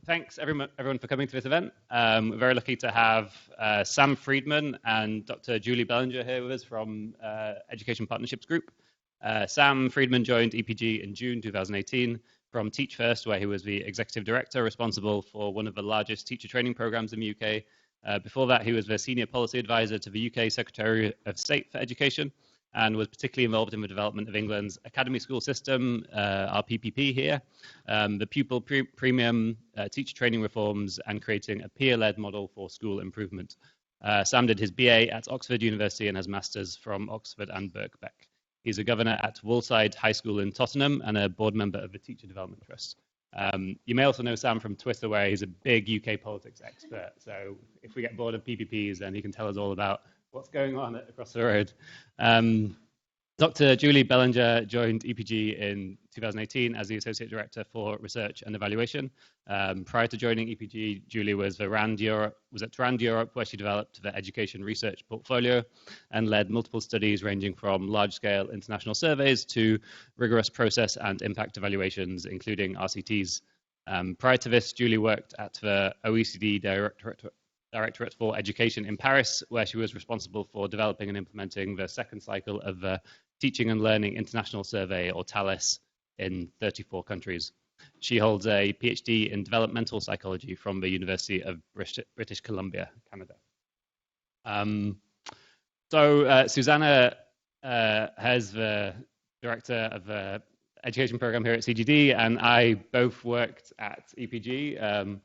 thanks everyone for coming to this event. We're very lucky to have Sam Freedman and Dr. Julie Belanger here with us from Education Partnerships Group. Sam Freedman joined EPG in June 2018 from Teach First, where he was the executive director responsible for one of the largest teacher training programs in the UK. Before that, he was the senior policy advisor to the UK Secretary of State for Education, and was particularly involved in the development of England's academy school system, our PPP here, the pupil premium teacher training reforms, and creating a peer-led model for school improvement. Sam did his BA at Oxford University and has masters from Oxford and Birkbeck. He's a governor at Woolside High School in Tottenham and a board member of the Teacher Development Trust. You may also know Sam from Twitter, where he's a big UK politics expert. So if we get bored of PPPs, then he can tell us all about what's going on across the road. Dr. Julie Belanger joined EPG in 2018 as the Associate Director for Research and Evaluation. Prior to joining EPG, Julie was at RAND Europe, where she developed the education research portfolio and led multiple studies ranging from large-scale international surveys to rigorous process and impact evaluations, including RCTs. Prior to this, Julie worked at the OECD Directorate for Education in Paris, where she was responsible for developing and implementing the second cycle of the Teaching and Learning International Survey, or TALIS, in 34 countries. She holds a PhD in developmental psychology from the University of British Columbia, Canada. Susanna has the director of the education program here at CGD, and I both worked at EPG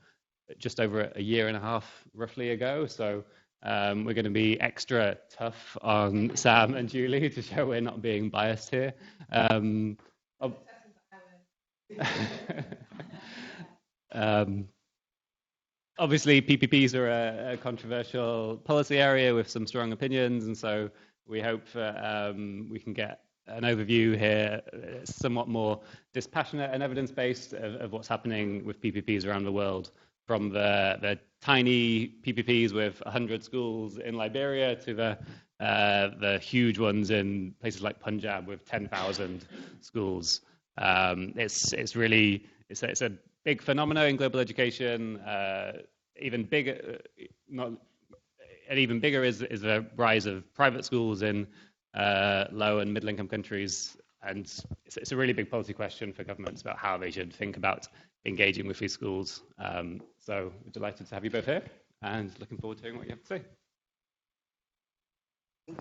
just over a year and a half roughly ago. So we're going to be extra tough on Sam and Julie to show we're not being biased here. Obviously, PPPs are a controversial policy area with some strong opinions, and so we hope that we can get an overview here, somewhat more dispassionate and evidence-based of what's happening with PPPs around the world, from the tiny PPPs with 100 schools in Liberia to the huge ones in places like Punjab with 10,000 schools. It's a big phenomenon in global education. Even bigger is the rise of private schools in low and middle income countries, and it's a really big policy question for governments about how they should think about engaging with these schools. So we're delighted to have you both here and looking forward to hearing what you have to say.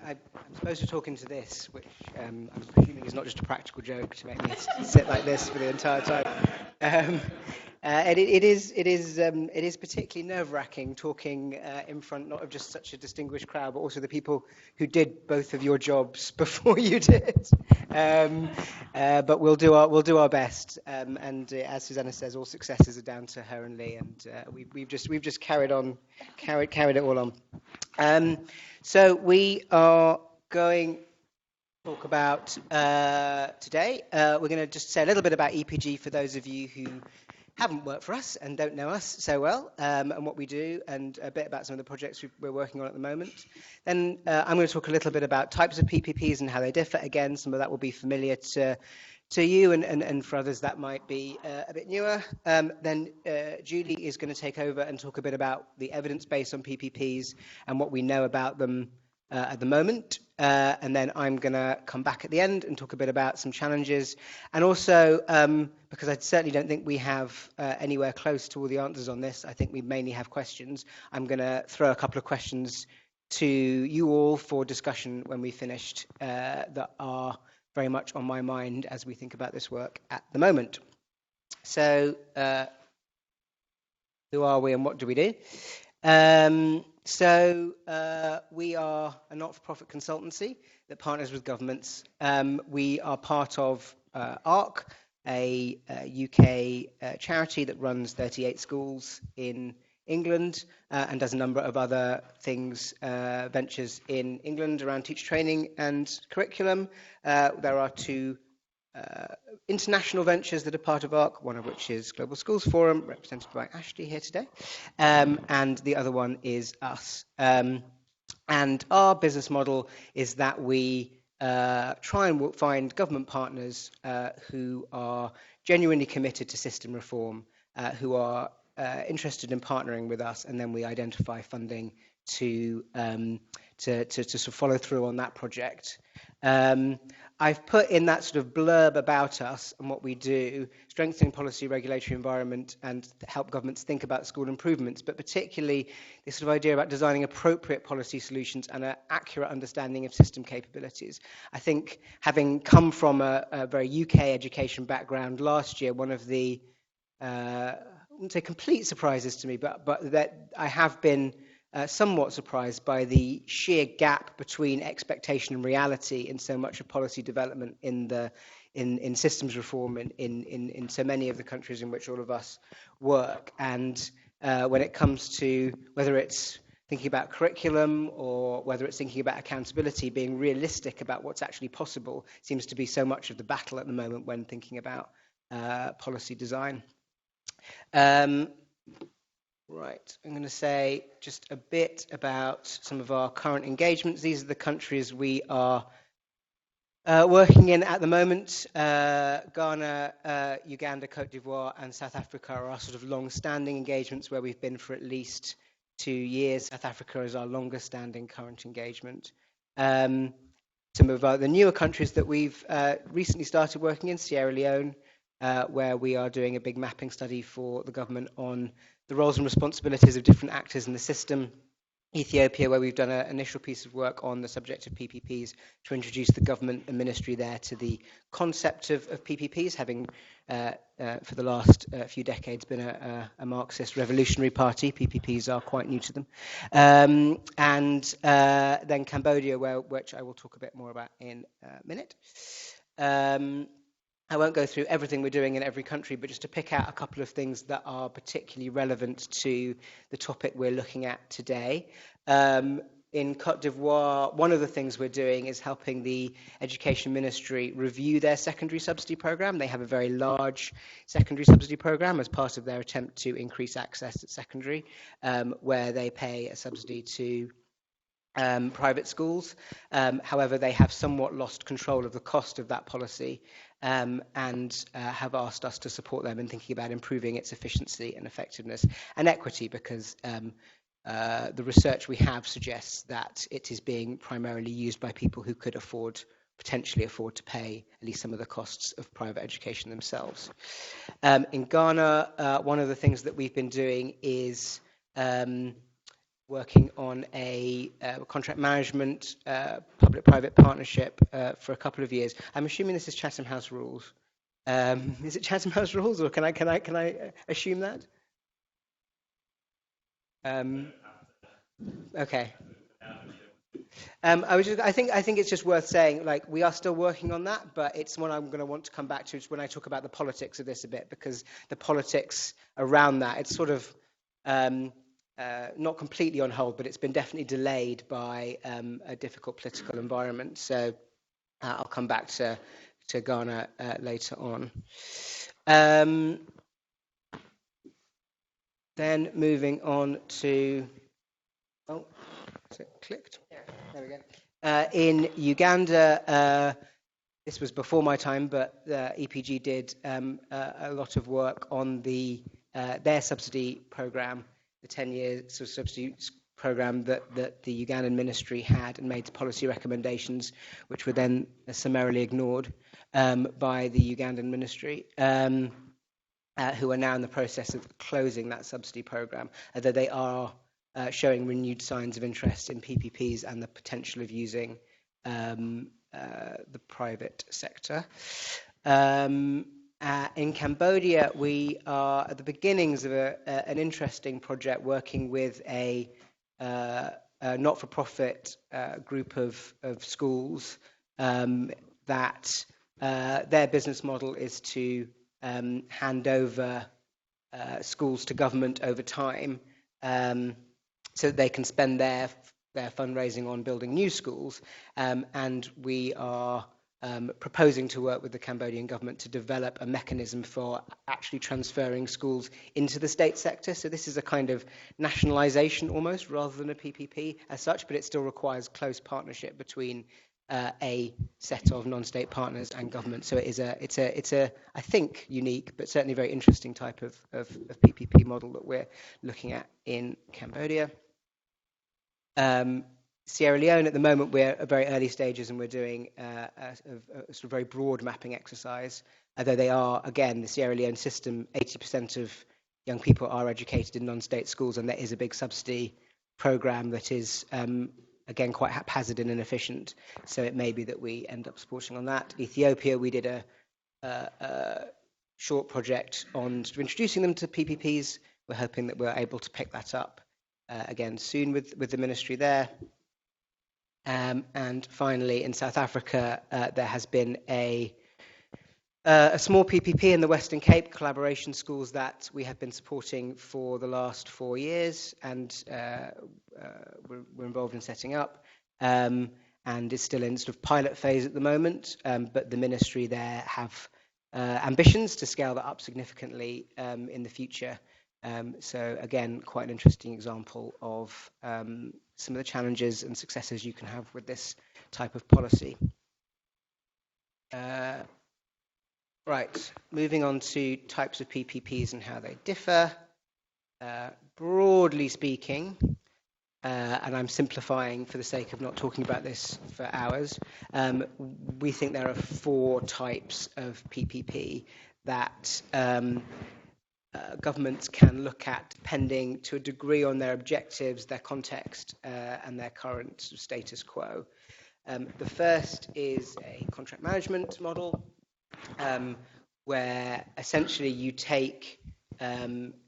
I'm supposed to talk into this, which I'm presuming is not just a practical joke to make me sit like this for the entire time. And it is particularly nerve-wracking talking in front not of just such a distinguished crowd, but also the people who did both of your jobs before you did. But we'll do our best. And as Susanna says, all successes are down to her and Lee, and we've just carried it all on. So we are going to talk about today. We're going to just say a little bit about EPG for those of you who haven't worked for us and don't know us so well, and what we do, and a bit about some of the projects we're working on at the moment. Then I'm going to talk a little bit about types of PPPs and how they differ. Again, some of that will be familiar to you, and for others that might be a bit newer. Then Julie is going to take over and talk a bit about the evidence base on PPPs and what we know about them at the moment. And then I'm going to come back at the end and talk a bit about some challenges. And also, because I certainly don't think we have anywhere close to all the answers on this, I think we mainly have questions. I'm going to throw a couple of questions to you all for discussion when we finished that are very much on my mind as we think about this work at the moment. So who are we and what do we do? So we are a not-for-profit consultancy that partners with governments. We are part of ARC, a UK charity that runs 38 schools in England and does a number of other things, ventures in England around teacher training and curriculum. There are two international ventures that are part of ARC, one of which is Global Schools Forum, represented by Ashley here today, and the other one is us. And our business model is that we try and find government partners who are genuinely committed to system reform, who are interested in partnering with us, and then we identify funding to sort of follow through on that project. I've put in that sort of blurb about us and what we do, strengthening policy, regulatory environment, and help governments think about school improvements, but particularly this sort of idea about designing appropriate policy solutions and an accurate understanding of system capabilities. I think, having come from a very UK education background last year, one of the, I wouldn't say complete surprises to me, but that I have been somewhat surprised by the sheer gap between expectation and reality in so much of policy development in systems reform in so many of the countries in which all of us work. And when it comes to whether it's thinking about curriculum or whether it's thinking about accountability, being realistic about what's actually possible seems to be so much of the battle at the moment when thinking about policy design. Right, I'm going to say just a bit about some of our current engagements. These are the countries we are working in at the moment. Ghana, Uganda, Cote d'Ivoire, and South Africa are our sort of long-standing engagements where we've been for at least 2 years. South Africa is our longest-standing current engagement. Some of the newer countries that we've recently started working in, Sierra Leone, where we are doing a big mapping study for the government on the roles and responsibilities of different actors in the system. Ethiopia, where we've done an initial piece of work on the subject of PPPs to introduce the government and ministry there to the concept of PPPs, having for the last few decades been a Marxist revolutionary party. PPPs are quite new to them. And then Cambodia, which I will talk a bit more about in a minute. I won't go through everything we're doing in every country, but just to pick out a couple of things that are particularly relevant to the topic we're looking at today. In Cote d'Ivoire, one of the things we're doing is helping the Education Ministry review their secondary subsidy program. They have a very large secondary subsidy program as part of their attempt to increase access at secondary, where they pay a subsidy to private schools. However, they have somewhat lost control of the cost of that policy, and have asked us to support them in thinking about improving its efficiency and effectiveness and equity, because the research we have suggests that it is being primarily used by people who could potentially afford to pay at least some of the costs of private education themselves. In Ghana, one of the things that we've been doing is working on a contract management public-private partnership for a couple of years. I'm assuming this is Chatham House rules. Is it Chatham House rules, or can I assume that? Okay. I think it's just worth saying, like, we are still working on that, but it's one I'm going to want to come back to when I talk about the politics of this a bit, because the politics around that, it's sort of not completely on hold, but it's been definitely delayed by a difficult political environment. So I'll come back to Ghana later on. Then moving on to, is it clicked? Yeah, there we go. In Uganda, this was before my time, but EPG did a lot of work on their subsidy program, the 10-year sort of subsidy program that the Ugandan ministry had, and made policy recommendations, which were then summarily ignored by the Ugandan ministry, who are now in the process of closing that subsidy program, although they are showing renewed signs of interest in PPPs and the potential of using the private sector. In Cambodia, we are at the beginnings of an interesting project working with a not-for-profit group of schools that their business model is to hand over schools to government over time, so that they can spend their fundraising on building new schools, and we are proposing to work with the Cambodian government to develop a mechanism for actually transferring schools into the state sector. So this is a kind of nationalisation almost, rather than a PPP as such, but it still requires close partnership between a set of non-state partners and government. So it's a I think unique but certainly very interesting type of PPP model that we're looking at in Cambodia. Sierra Leone, at the moment, we're at very early stages and we're doing a sort of very broad mapping exercise. Although they are, again, the Sierra Leone system, 80% of young people are educated in non-state schools, and there is a big subsidy program that is, again, quite haphazard and inefficient. So it may be that we end up supporting on that. Ethiopia, we did a short project on introducing them to PPPs. We're hoping that we're able to pick that up again soon with the ministry there. And finally, in South Africa, there has been a small PPP in the Western Cape, collaboration schools that we have been supporting for the last 4 years, and we're involved in setting up, and is still in sort of pilot phase at the moment. But the ministry there have ambitions to scale that up significantly in the future. So again, quite an interesting example of some of the challenges and successes you can have with this type of policy. Right, moving on to types of PPPs and how they differ. Broadly speaking, and I'm simplifying for the sake of not talking about this for hours, we think there are 4 types of PPP that governments can look at depending to a degree on their objectives, their context, and their current status quo. The first is a contract management model, where essentially you take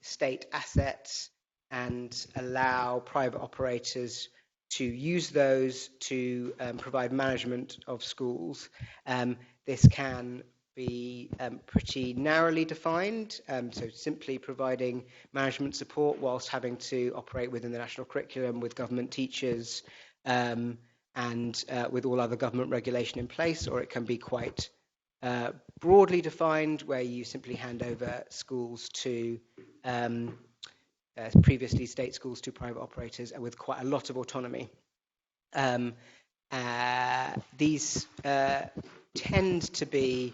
state assets and allow private operators to use those to provide management of schools. This can be pretty narrowly defined, so simply providing management support whilst having to operate within the national curriculum with government teachers and with all other government regulation in place, or it can be quite broadly defined where you simply hand over schools to previously state schools to private operators and with quite a lot of autonomy. These tend to be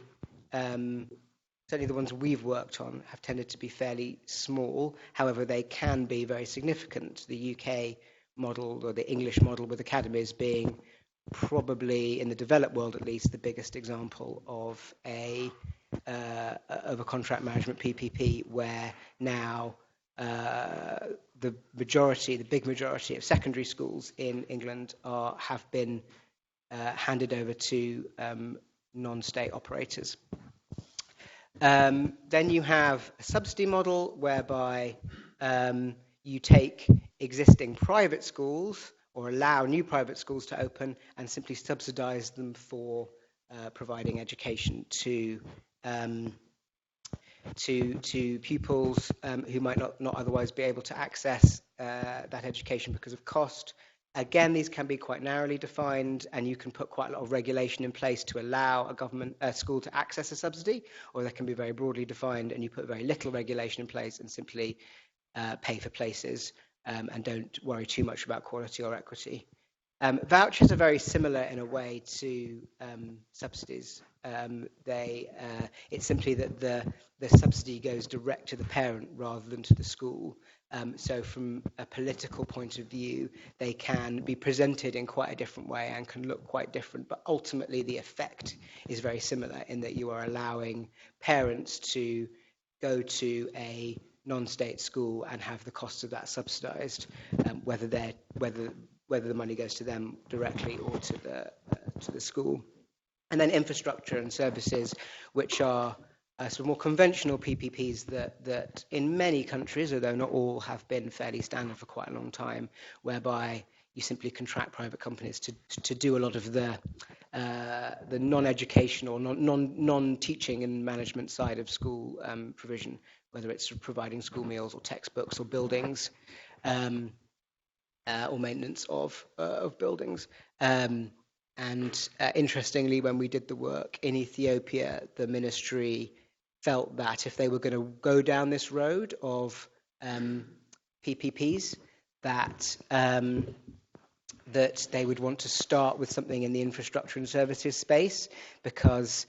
certainly the ones we've worked on have tended to be fairly small. However, they can be very significant. The UK model, or the English model with academies, being probably, in the developed world at least, the biggest example of a contract management PPP, where now the big majority of secondary schools in England have been handed over to non-state operators. Then you have a subsidy model whereby you take existing private schools or allow new private schools to open and simply subsidize them for providing education to pupils who might not otherwise be able to access that education because of cost. Again, these can be quite narrowly defined, and you can put quite a lot of regulation in place to allow a school to access a subsidy, or they can be very broadly defined and you put very little regulation in place and simply pay for places and don't worry too much about quality or equity. Vouchers are very similar in a way to subsidies. It's simply that the subsidy goes direct to the parent rather than to the school. So from a political point of view, they can be presented in quite a different way and can look quite different, but ultimately the effect is very similar in that you are allowing parents to go to a non-state school and have the costs of that subsidized, whether the money goes to them directly or to the school. And then infrastructure and services, which are sort of more conventional PPPs that in many countries, although not all, have been fairly standard for quite a long time, whereby you simply contract private companies to do a lot of the non-educational, non-teaching and management side of school provision, whether it's providing school meals or textbooks or buildings, or maintenance of buildings. And interestingly, when we did the work in Ethiopia, the ministry felt that if they were going to go down this road of PPPs, that that they would want to start with something in the infrastructure and services space because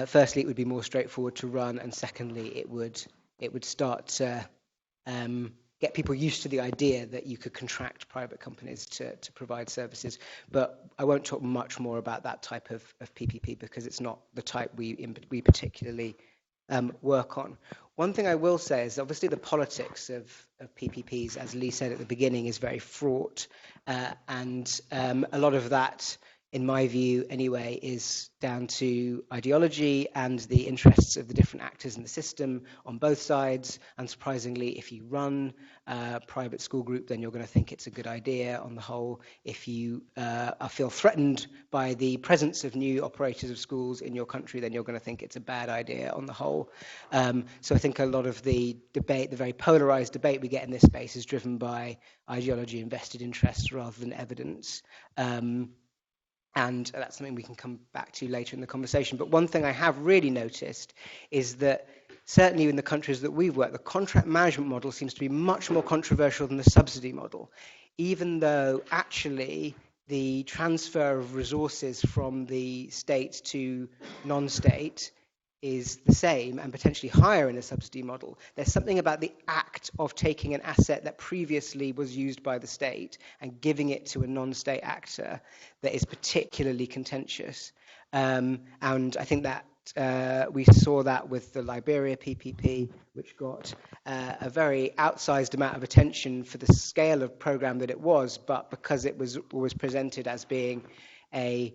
firstly, it would be more straightforward to run, and secondly, it would start to get people used to the idea that you could contract private companies to provide services. But I won't talk much more about that type of PPP because it's not the type we particularly work on. One thing I will say is obviously the politics of PPPs, as Lee said at the beginning, is very fraught, and a lot of that, in my view anyway, is down to ideology and the interests of the different actors in the system on both sides. Unsurprisingly, if you run a private school group, then you're going to think it's a good idea on the whole. If you feel threatened by the presence of new operators of schools in your country, then you're going to think it's a bad idea on the whole. So I think a lot of the debate, the very polarized debate we get in this space, is driven by ideology and vested interests rather than evidence. And that's something we can come back to later in the conversation. But one thing I have really noticed is that certainly in the countries that we've worked, the contract management model seems to be much more controversial than the subsidy model, even though actually the transfer of resources from the state to non-state is the same and potentially higher in a subsidy model. There's something about the act of taking an asset that previously was used by the state and giving it to a non-state actor that is particularly contentious. And I think that we saw that with the Liberia PPP, which got a very outsized amount of attention for the scale of program that it was, but because it was presented as being a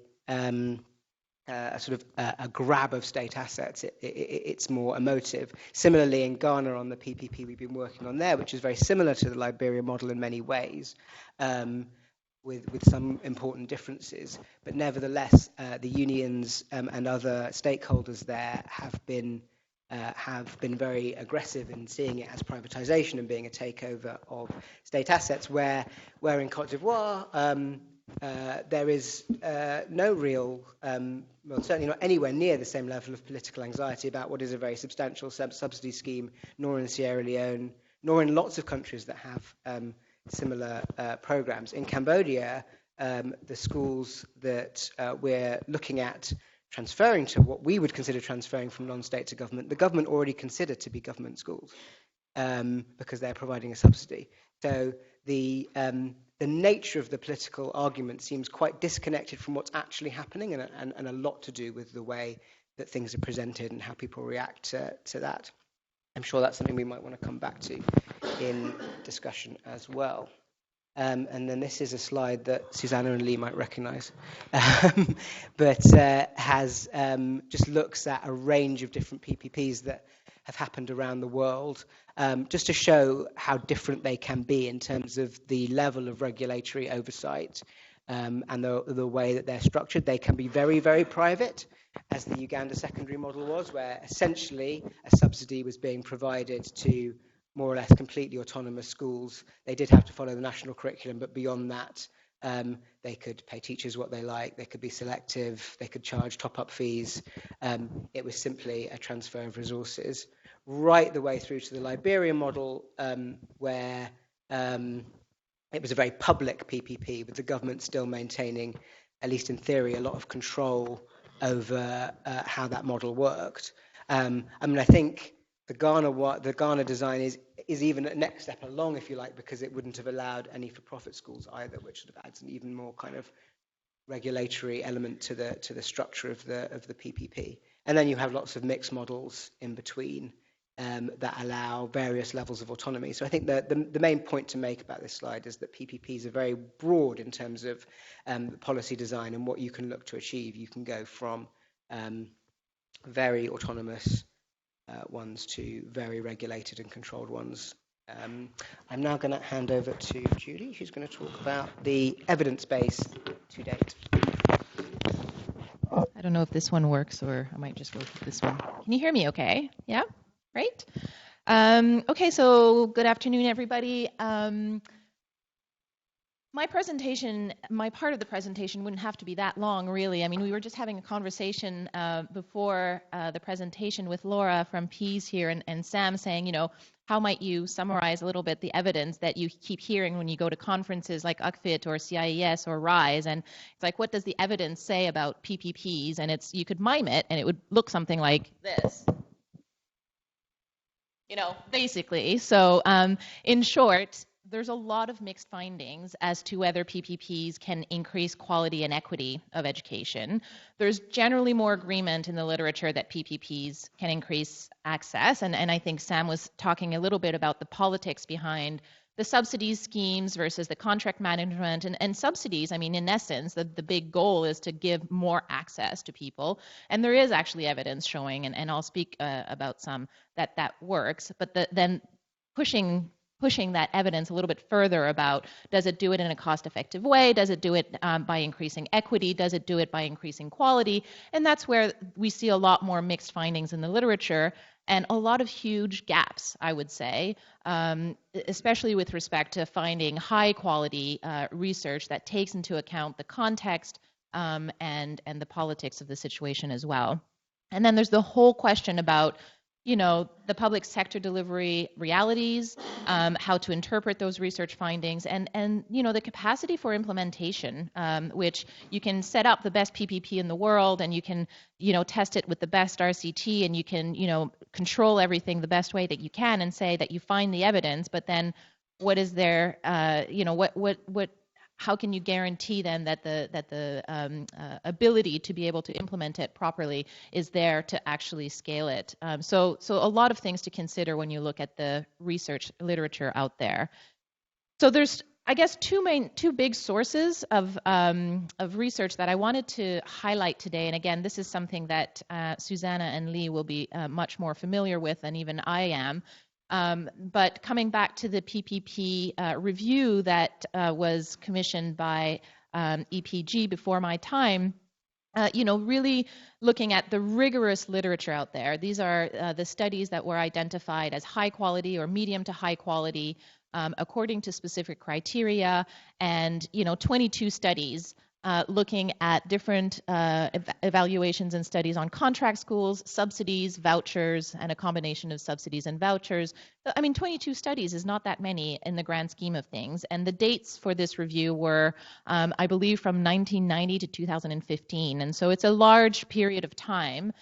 sort of a grab of state assets, it's more emotive. Similarly, in Ghana on the PPP we've been working on there, which is very similar to the Liberia model in many ways, with some important differences. But nevertheless, the unions and other stakeholders there have been very aggressive in seeing it as privatization and being a takeover of state assets, where in Cote d'Ivoire, there is no real, well, certainly not anywhere near the same level of political anxiety about what is a very substantial subsidy scheme, nor in Sierra Leone, nor in lots of countries that have similar programs. In Cambodia, the schools that we're looking at transferring to, what we would consider transferring from non-state to government, the government already consider to be government schools because they're providing a subsidy. So the nature of the political argument seems quite disconnected from what's actually happening, and a lot to do with the way that things are presented and how people react to that. I'm sure that's something we might want to come back to in discussion as well. And then this is a slide that Susanna and Lee might recognize, but has just looks at a range of different PPPs that have happened around the world, just to show how different they can be in terms of the level of regulatory oversight and the way that they're structured. They can be very, very private, as the Uganda secondary model was, where essentially a subsidy was being provided to more or less completely autonomous schools. They did have to follow the national curriculum, but beyond that, they could pay teachers what they like, they could be selective, they could charge top-up fees. It was simply a transfer of resources. Right the way through to the Liberian model, where it was a very public PPP, with the government still maintaining, at least in theory, a lot of control over how that model worked. I mean, I think the Ghana design is even a next step along, if you like, because it wouldn't have allowed any for-profit schools either, which sort of adds an even more kind of regulatory element to the structure of the PPP. And then you have lots of mixed models in between that allow various levels of autonomy. So I think the main point to make about this slide is that PPPs are very broad in terms of policy design and what you can look to achieve. You can go from very autonomous ones to very regulated and controlled ones. I'm now going to hand over to Julie, who's going to talk about the evidence base to date. I don't know if this one works, or I might just go with this one. Can you hear me okay? Yeah? Great. Okay, so good afternoon, everybody. My presentation, my part of the presentation wouldn't have to be that long, really. I mean, we were just having a conversation before the presentation with Laura from PEAS here and Sam saying, how might you summarize a little bit the evidence that you keep hearing when you go to conferences like UCFIT or CIES or RISE? And it's like, what does the evidence say about PPPs? And you could mime it and it would look something like this. Basically. So in short, there's a lot of mixed findings as to whether PPPs can increase quality and equity of education. There's generally more agreement in the literature that PPPs can increase access, and I think Sam was talking a little bit about the politics behind the subsidies schemes versus the contract management and subsidies. I mean, in essence, the big goal is to give more access to people, and there is actually evidence showing, and I'll speak about some that works, but then pushing that evidence a little bit further about, does it do it in a cost-effective way? Does it do it by increasing equity? Does it do it by increasing quality? And that's where we see a lot more mixed findings in the literature and a lot of huge gaps, I would say, especially with respect to finding high-quality research that takes into account the context and the politics of the situation as well. And then there's the whole question about the public sector delivery realities, how to interpret those research findings, and the capacity for implementation, which you can set up the best PPP in the world, and you can test it with the best RCT, and you can control everything the best way that you can, and say that you find the evidence, but then what is there? How can you guarantee then that the ability to be able to implement it properly is there to actually scale it? So a lot of things to consider when you look at the research literature out there. So there's, I guess, two big sources of research that I wanted to highlight today. And again, this is something that Susanna and Lee will be much more familiar with than even I am. But coming back to the PPP review that was commissioned by EPG before my time, really looking at the rigorous literature out there. These are the studies that were identified as high quality or medium to high quality according to specific criteria, and 22 studies looking at different evaluations and studies on contract schools, subsidies, vouchers, and a combination of subsidies and vouchers. I mean, 22 studies is not that many in the grand scheme of things. And the dates for this review were, I believe, from 1990 to 2015. And so it's a large period of time.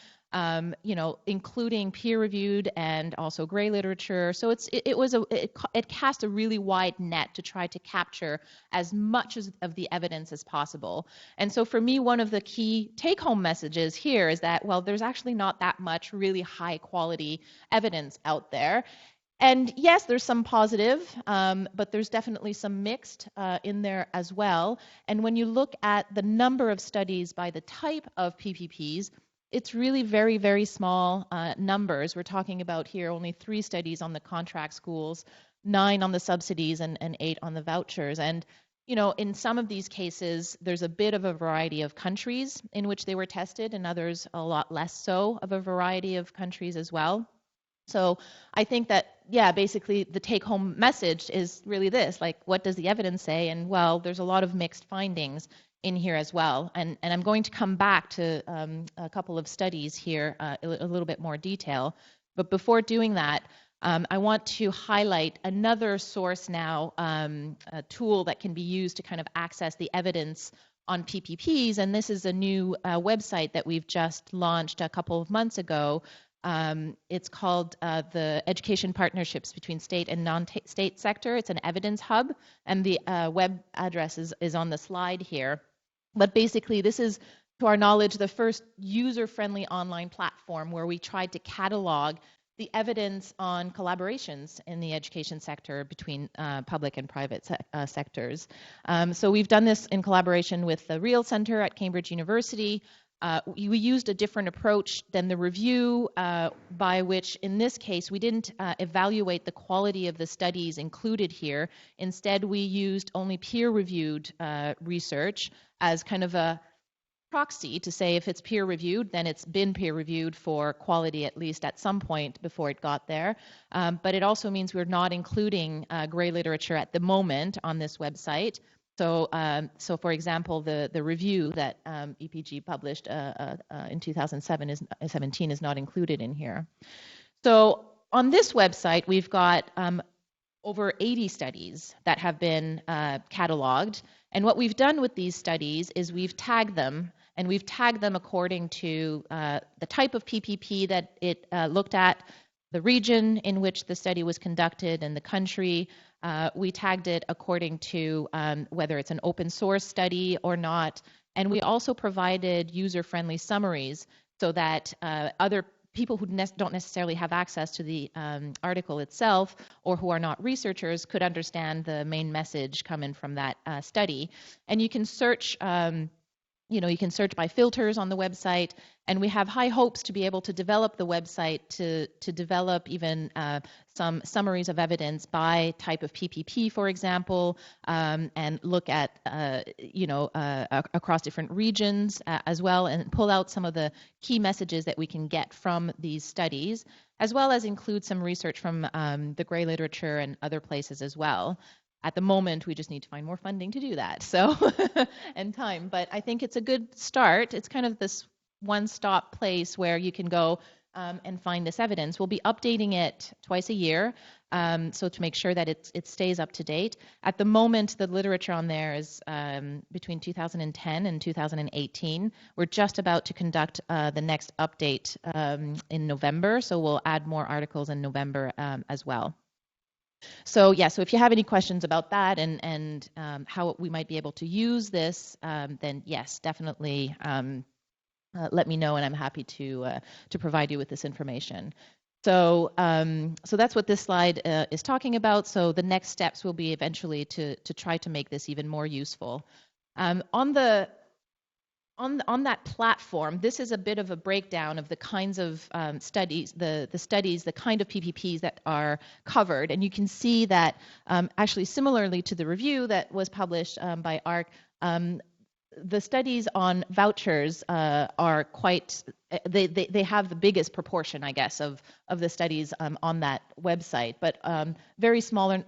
Including peer-reviewed and also gray literature. So it cast a really wide net to try to capture as much of the evidence as possible. And so for me, one of the key take-home messages here is that, well, there's actually not that much really high-quality evidence out there. And yes, there's some positive, but there's definitely some mixed in there as well. And when you look at the number of studies by the type of PPPs, it's really very, very small numbers. We're talking about here only 3 studies on the contract schools, 9 on the subsidies, and 8 on the vouchers. And, in some of these cases, there's a bit of a variety of countries in which they were tested, and others a lot less so of a variety of countries as well. So I think that, basically the take-home message is really this, like, what does the evidence say? And, well, there's a lot of mixed findings in here as well. And I'm going to come back to a couple of studies here in a little bit more detail. But before doing that, I want to highlight another source now, a tool that can be used to kind of access the evidence on PPPs. And this is a new website that we've just launched a couple of months ago. It's called the Education Partnerships Between State and Non-State Sector. It's an evidence hub, and the web address is on the slide here. But basically, this is, to our knowledge, the first user-friendly online platform where we tried to catalog the evidence on collaborations in the education sector between public and private sectors. So we've done this in collaboration with the Real Center at Cambridge University. We used a different approach than the review, by which, in this case, we didn't evaluate the quality of the studies included here. Instead, we used only peer-reviewed research as kind of a proxy to say if it's peer-reviewed, then it's been peer-reviewed for quality at least at some point before it got there. But it also means we're not including gray literature at the moment on this website. So, so for example, the review that EPG published in 2017 is not included in here. So on this website, we've got over 80 studies that have been cataloged. And what we've done with these studies is we've tagged them, and we've tagged them according to the type of PPP that it looked at, the region in which the study was conducted, and the country. We tagged it according to whether it's an open source study or not. And we also provided user-friendly summaries so that other people who don't necessarily have access to the article itself, or who are not researchers, could understand the main message coming from that study. And you can search, you can search by filters on the website, and we have high hopes to be able to develop the website to develop even some summaries of evidence by type of PPP, for example, and look at, across different regions as well, and pull out some of the key messages that we can get from these studies, as well as include some research from the gray literature and other places as well. At the moment, we just need to find more funding to do that, so and time. But I think it's a good start. It's kind of this one-stop place where you can go and find this evidence. We'll be updating it twice a year, so to make sure that it stays up to date. At the moment, the literature on there is between 2010 and 2018. We're just about to conduct the next update in November, so we'll add more articles in November as well. So yeah, so if you have any questions about that and how we might be able to use this, then yes, definitely let me know, and I'm happy to provide you with this information. So so that's what this slide is talking about. So the next steps will be eventually to try to make this even more useful. On that platform, this is a bit of a breakdown of the kinds of studies, the studies, the kind of PPPs that are covered. And you can see that actually similarly to the review that was published by ARC, the studies on vouchers are quite, they have the biggest proportion, I guess, of the studies on that website, but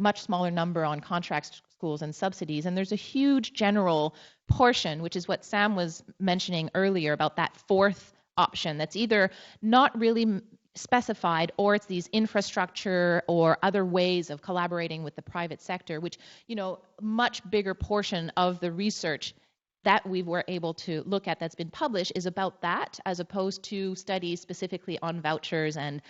much smaller number on contract schools and subsidies. And there's a huge general portion, which is what Sam was mentioning earlier about that fourth option that's either not really specified, or it's these infrastructure or other ways of collaborating with the private sector, which, much bigger portion of the research that we were able to look at that's been published is about that, as opposed to studies specifically on vouchers and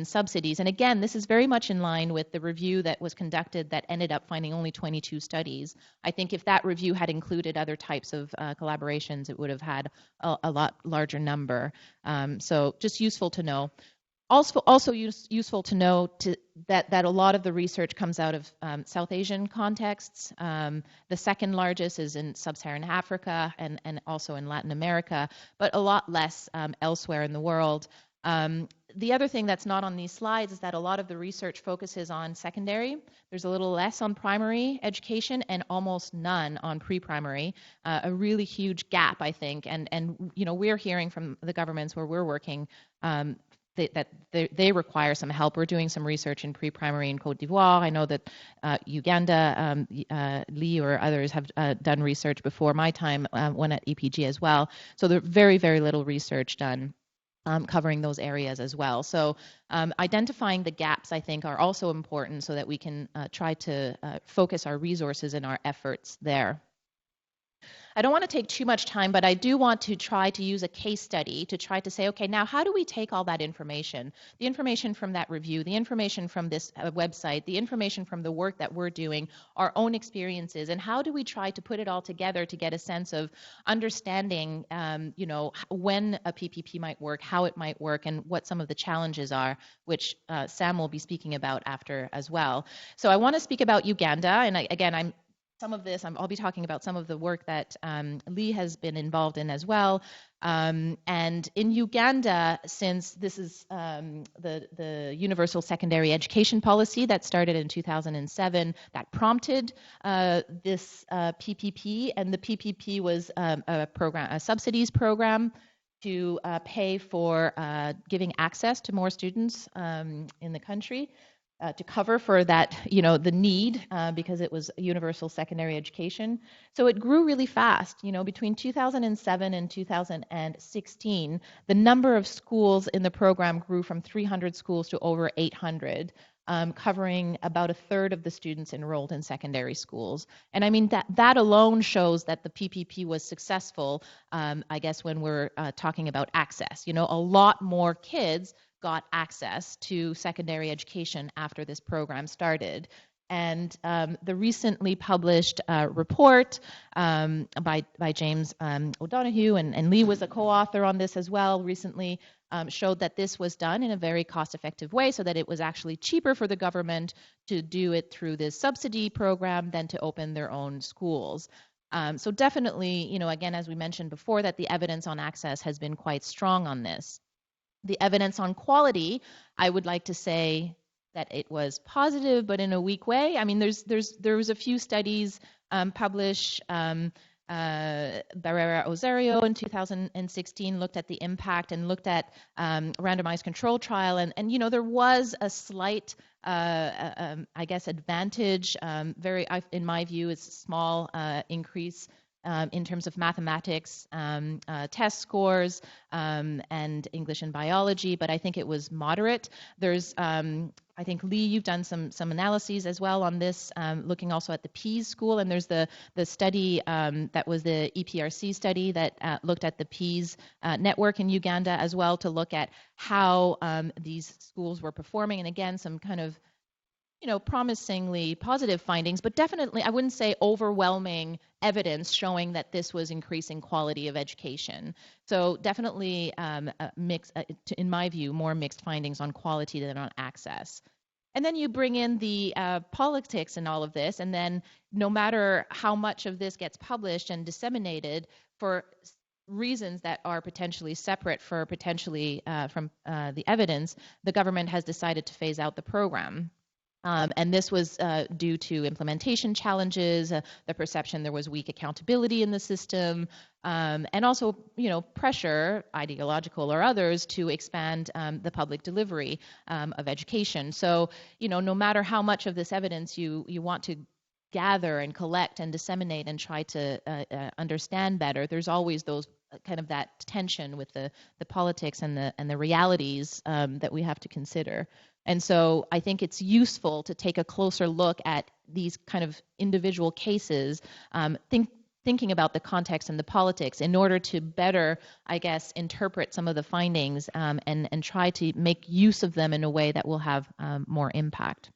subsidies. And again, this is very much in line with the review that was conducted that ended up finding only 22 studies. I think if that review had included other types of collaborations, it would have had a lot larger number. So just useful to know. Also useful to know that a lot of the research comes out of South Asian contexts. The second largest is in Sub-Saharan Africa and also in Latin America, but a lot less elsewhere in the world. The other thing that's not on these slides is that a lot of the research focuses on secondary. There's a little less on primary education and almost none on pre-primary, a really huge gap, I think. And we're hearing from the governments where we're working that they require some help. We're doing some research in pre-primary in Cote d'Ivoire. I know that Uganda, Lee or others have done research before my time, one at EPG as well. So there's very, very little research done covering those areas as well. So identifying the gaps, I think, are also important so that we can try to focus our resources and our efforts there. I don't want to take too much time, but I do want to try to use a case study to try to say, okay, now how do we take all that information, the information from that review, the information from this website, the information from the work that we're doing, our own experiences, and how do we try to put it all together to get a sense of understanding, when a PPP might work, how it might work, and what some of the challenges are, which Sam will be speaking about after as well. So I want to speak about Uganda, and I'll be talking about some of the work that Lee has been involved in as well. And in Uganda, since this is the Universal Secondary Education Policy that started in 2007, that prompted this PPP, and the PPP was a subsidies program to pay for giving access to more students in the country. to cover for that, the need, because it was universal secondary education. So it grew really fast. Between 2007 and 2016, the number of schools in the program grew from 300 schools to over 800. Covering about a third of the students enrolled in secondary schools. And I mean, that alone shows that the PPP was successful, I guess, when we're talking about access. A lot more kids got access to secondary education after this program started. And the recently published report by James O'Donoghue, and Lee was a co-author on this as well recently, showed that this was done in a very cost-effective way, so that it was actually cheaper for the government to do it through this subsidy program than to open their own schools. So definitely, again, as we mentioned before, that the evidence on access has been quite strong on this. The evidence on quality, I would like to say that it was positive, but in a weak way. I mean, there was a few studies published. Barrera-Ozario in 2016 looked at the impact and looked at randomized control trial, and there was a slight, I guess, advantage. In my view, it's a small increase in terms of mathematics test scores and English and biology, but I think it was moderate. There's, I think, Lee, you've done some analyses as well on this, looking also at the PEAS school, and there's the study that was the EPRC study that looked at the PEAS network in Uganda as well, to look at how these schools were performing, and again, some kind of promisingly positive findings, but definitely, I wouldn't say overwhelming evidence showing that this was increasing quality of education. So definitely in my view, more mixed findings on quality than on access. And then you bring in the politics and all of this, and then no matter how much of this gets published and disseminated for reasons that are potentially separate for potentially from the evidence, the government has decided to phase out the program. And this was due to implementation challenges, the perception there was weak accountability in the system, and also, pressure, ideological or others, to expand the public delivery of education. So, no matter how much of this evidence you want to gather and collect and disseminate and try to understand better, there's always those kind of that tension with the politics and the realities that we have to consider. And so I think it's useful to take a closer look at these kind of individual cases, thinking about the context and the politics in order to better, I guess, interpret some of the findings and try to make use of them in a way that will have more impact.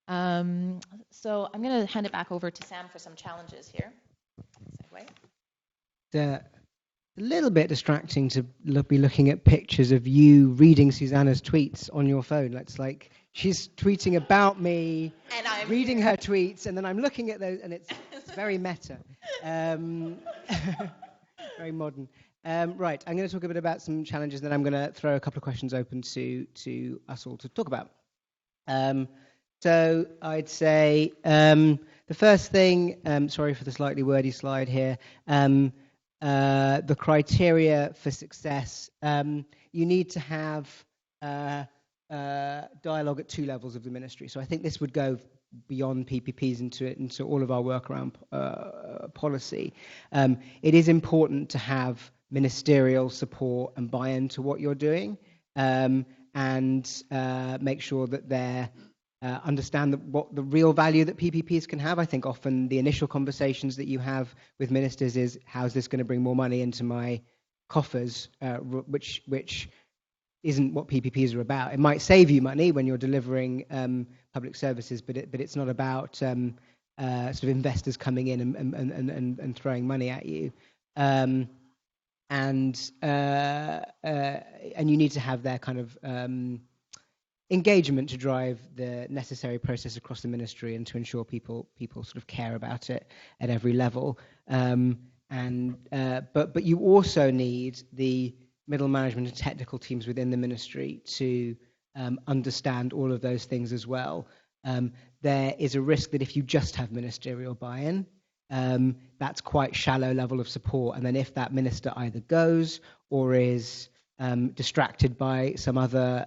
So I'm going to hand it back over to Sam for some challenges here. Segue. A little bit distracting to be looking at pictures of you reading Susanna's tweets on your phone. It's like she's tweeting about me, and I'm reading her tweets, and then I'm looking at those, and it's very meta. Very modern. Right, I'm going to talk a bit about some challenges, and then I'm going to throw a couple of questions open to us all to talk about. So I'd say the first thing, sorry for the slightly wordy slide here, the criteria for success. You need to have dialogue at two levels of the ministry. So I think this would go beyond PPPs into all of our work around policy. It is important to have ministerial support and buy-in to what you're doing, and make sure that they're understand what the real value that PPPs can have. I think often the initial conversations that you have with ministers is, how's this going to bring more money into my coffers, which isn't what PPPs are about. It might save you money when you're delivering public services, but it's not about sort of investors coming in and throwing money at you. And you need to have their kind of engagement to drive the necessary process across the ministry and to ensure people sort of care about it at every level. But you also need the middle management and technical teams within the ministry to understand all of those things as well. There is a risk that if you just have ministerial buy-in, that's quite shallow level of support, and then if that minister either goes or is distracted by some other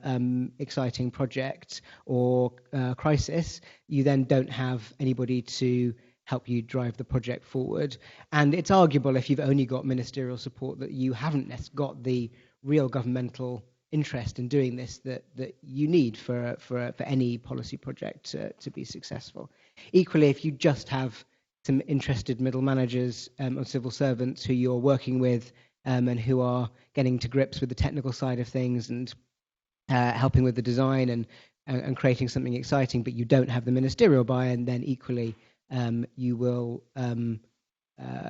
exciting project or crisis, you then don't have anybody to help you drive the project forward. And it's arguable, if you've only got ministerial support, that you haven't got the real governmental interest in doing this that you need for any policy project to be successful. Equally, if you just have some interested middle managers or civil servants who you're working with and who are getting to grips with the technical side of things and helping with the design and creating something exciting, but you don't have the ministerial buy-in, then equally you will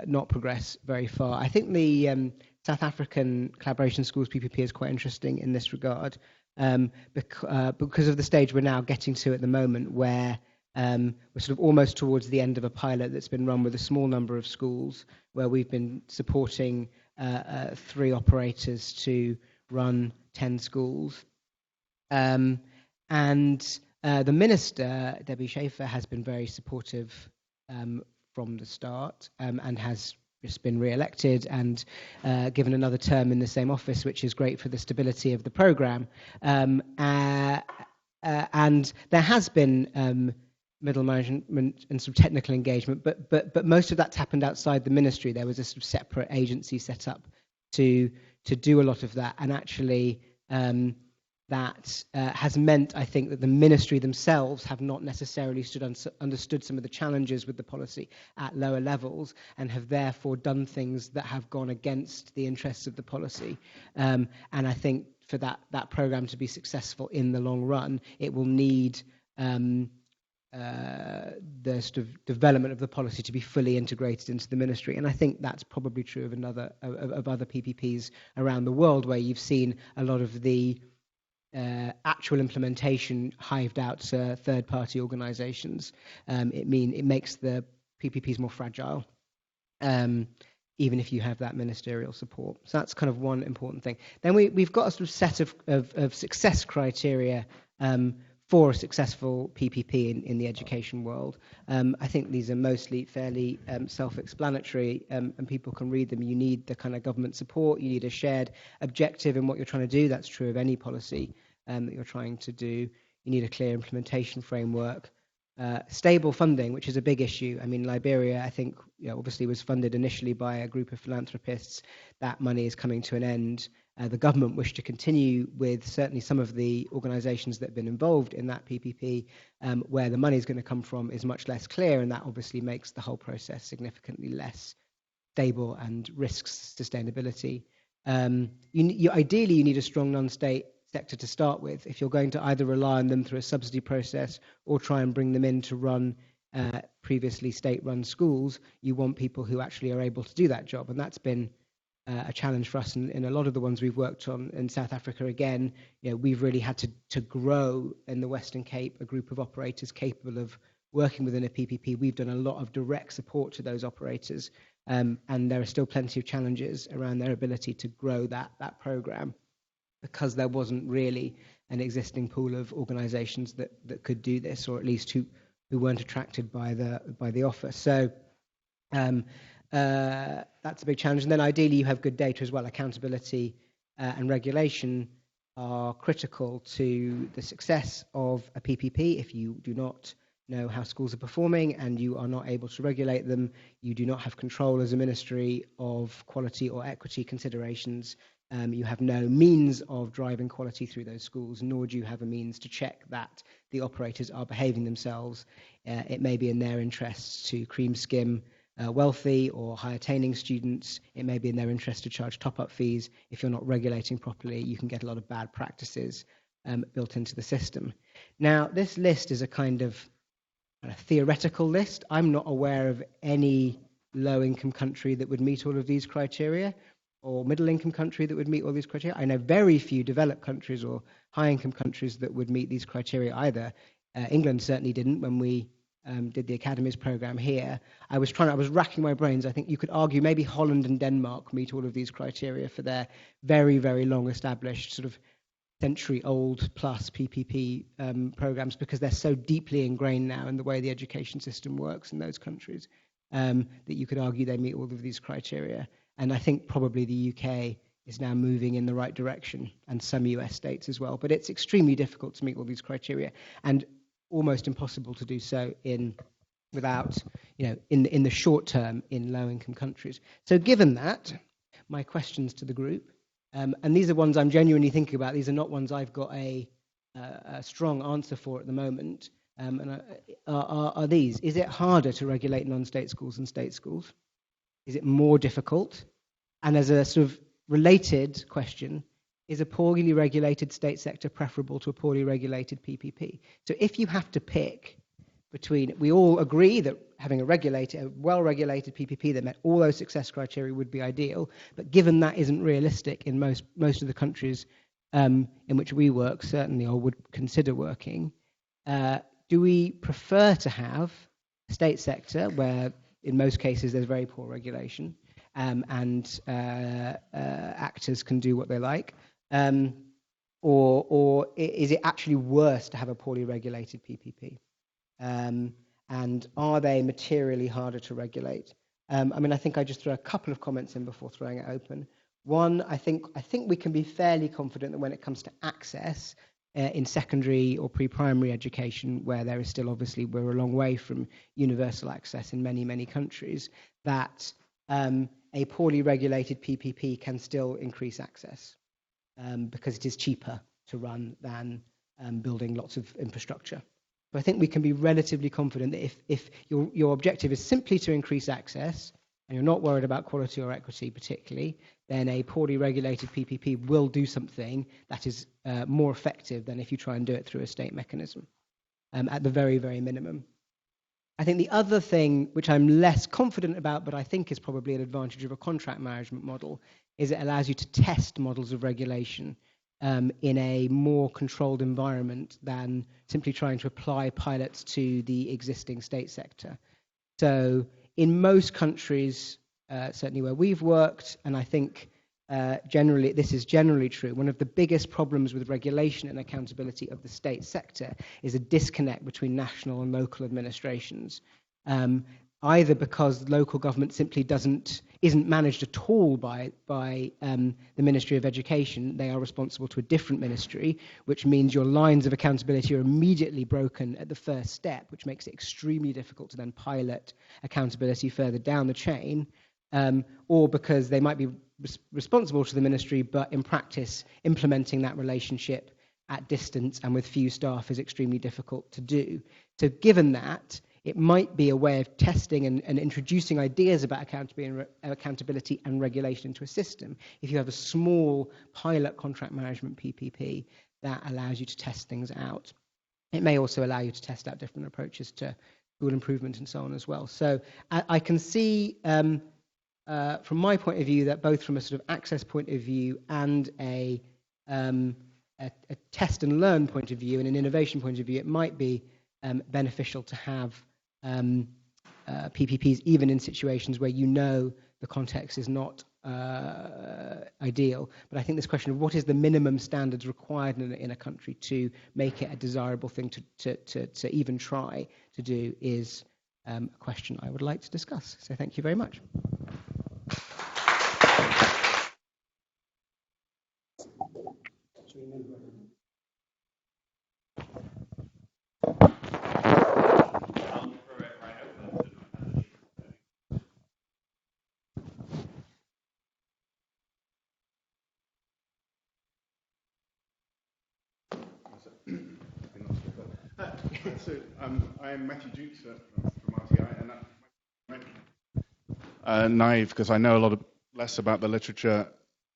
not progress very far. I think the South African Collaboration Schools PPP is quite interesting in this regard because of the stage we're now getting to at the moment, where we're sort of almost towards the end of a pilot that's been run with a small number of schools, where we've been supporting 3 operators to run 10 schools. And the Minister, Debbie Schaefer, has been very supportive from the start and has just been re-elected and given another term in the same office, which is great for the stability of the programme. And there has been middle management and some technical engagement, but most of that's happened outside the ministry. There was a sort of separate agency set up to do a lot of that, and actually that has meant, I think, that the ministry themselves have not necessarily understood some of the challenges with the policy at lower levels, and have therefore done things that have gone against the interests of the policy. And I think for that programme to be successful in the long run, it will need the sort of development of the policy to be fully integrated into the ministry. And I think that's probably true of other PPPs around the world, where you've seen a lot of the actual implementation hived out to third-party organisations. It makes the PPPs more fragile, even if you have that ministerial support. So that's kind of one important thing. Then we've got a sort of set of success criteria for a successful PPP in the education world. I think these are mostly fairly self-explanatory, and people can read them. You need the kind of government support, you need a shared objective in what you're trying to do. That's true of any policy that you're trying to do. You need a clear implementation framework. Stable funding, which is a big issue. I mean, Liberia, I think, obviously was funded initially by a group of philanthropists. That money is coming to an end. The government wished to continue with certainly some of the organisations that have been involved in that PPP. Where the money is going to come from is much less clear, and that obviously makes the whole process significantly less stable and risks sustainability. Ideally, you need a strong non-state sector to start with. If you're going to either rely on them through a subsidy process or try and bring them in to run previously state-run schools, you want people who actually are able to do that job. And that's been a challenge for us in a lot of the ones we've worked on in South Africa. Again, we've really had to grow in the Western Cape a group of operators capable of working within a PPP. We've done a lot of direct support to those operators, and there are still plenty of challenges around their ability to grow that program, because there wasn't really an existing pool of organisations that could do this, or at least who weren't attracted by the offer. So that's a big challenge. And then ideally you have good data as well. Accountability and regulation are critical to the success of a PPP. If you do not know how schools are performing and you are not able to regulate them, you do not have control as a ministry of quality or equity considerations. You have no means of driving quality through those schools, nor do you have a means to check that the operators are behaving themselves. It may be in their interests to cream skim wealthy or high attaining students. It may be in their interest to charge top-up fees. If you're not regulating properly, you can get a lot of bad practices built into the system. Now, this list is a kind of a theoretical list. I'm not aware of any low-income country that would meet all of these criteria, or middle-income country that would meet all these criteria. I know very few developed countries or high-income countries that would meet these criteria either. England certainly didn't when we did the Academies programme here. I was racking my brains. I think you could argue maybe Holland and Denmark meet all of these criteria for their very, very long-established, sort of century-old plus PPP programmes, because they're so deeply ingrained now in the way the education system works in those countries that you could argue they meet all of these criteria. And I think probably the UK is now moving in the right direction, and some US states as well. But it's extremely difficult to meet all these criteria, and almost impossible to do so in the short term in low-income countries. So given that, my questions to the group, and these are ones I'm genuinely thinking about. These are not ones I've got a strong answer for at the moment. Are these? Is it harder to regulate non-state schools than state schools? Is it more difficult? And as a sort of related question, is a poorly regulated state sector preferable to a poorly regulated PPP? So if you have to pick between, we all agree that having a well-regulated PPP that met all those success criteria would be ideal, but given that isn't realistic in most of the countries in which we work, certainly, or would consider working, do we prefer to have a state sector where, in most cases, there's very poor regulation and actors can do what they like, or is it actually worse to have a poorly regulated PPP? And are they materially harder to regulate? I think I just throw a couple of comments in before throwing it open. One, I think we can be fairly confident that when it comes to access in secondary or pre-primary education, where there is still, obviously, we're a long way from universal access in many, many countries, that a poorly regulated PPP can still increase access because it is cheaper to run than building lots of infrastructure. So I think we can be relatively confident that if your objective is simply to increase access, and you're not worried about quality or equity particularly, then a poorly regulated PPP will do something that is more effective than if you try and do it through a state mechanism, at the very, very minimum. I think the other thing, which I'm less confident about, but I think is probably an advantage of a contract management model, is it allows you to test models of regulation in a more controlled environment than simply trying to apply pilots to the existing state sector. So in most countries, certainly where we've worked, and I think generally this is generally true, one of the biggest problems with regulation and accountability of the state sector is a disconnect between national and local administrations. Either because local government simply isn't managed at all by the Ministry of Education. They are responsible to a different ministry, which means your lines of accountability are immediately broken at the first step, which makes it extremely difficult to then pilot accountability further down the chain, or because they might be responsible to the ministry, but in practice implementing that relationship at distance and with few staff is extremely difficult to do. So given that, it might be a way of testing and introducing ideas about accountability and regulation into a system. If you have a small pilot contract management PPP, that allows you to test things out. It may also allow you to test out different approaches to school improvement and so on as well. So I can see, from my point of view, that both from a sort of access point of view and a test and learn point of view and an innovation point of view, it might be beneficial to have PPPs even in situations where the context is not ideal. But I think this question of what is the minimum standards required in a country to make it a desirable thing to even try to do is a question I would like to discuss. So thank you very much. So I'm Matthew Dukes from RTI, and I'm naive because I know less about the literature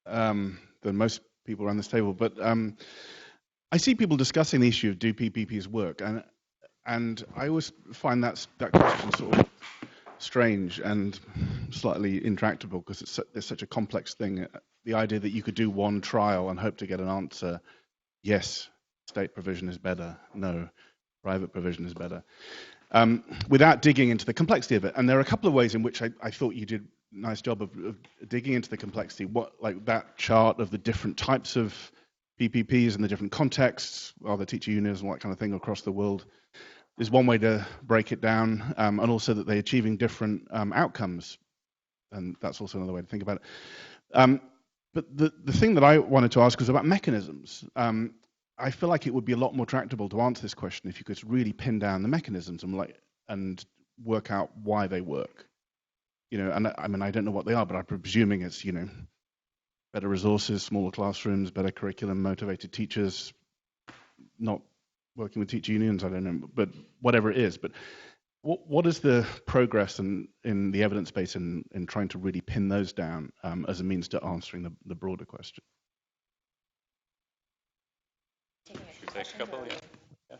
than most people around this table. But I see people discussing the issue of do PPPs work, and I always find that question sort of strange and slightly intractable because it's such a complex thing. The idea that you could do one trial and hope to get an answer, yes, state provision is better, no, private provision is better, without digging into the complexity of it. And there are a couple of ways in which I thought you did a nice job of digging into the complexity. Like that chart of the different types of PPPs and the different contexts, the teacher unions and all that kind of thing across the world, is one way to break it down, and also that they're achieving different outcomes. And that's also another way to think about it. But the thing that I wanted to ask was about mechanisms. I feel like it would be a lot more tractable to answer this question if you could really pin down the mechanisms and work out why they work. And I mean, I don't know what they are, but I'm presuming it's, better resources, smaller classrooms, better curriculum, motivated teachers, not working with teacher unions, I don't know, but whatever it is. But what is the progress in the evidence base in trying to really pin those down as a means to answering the broader question? Should we take a couple? Yeah.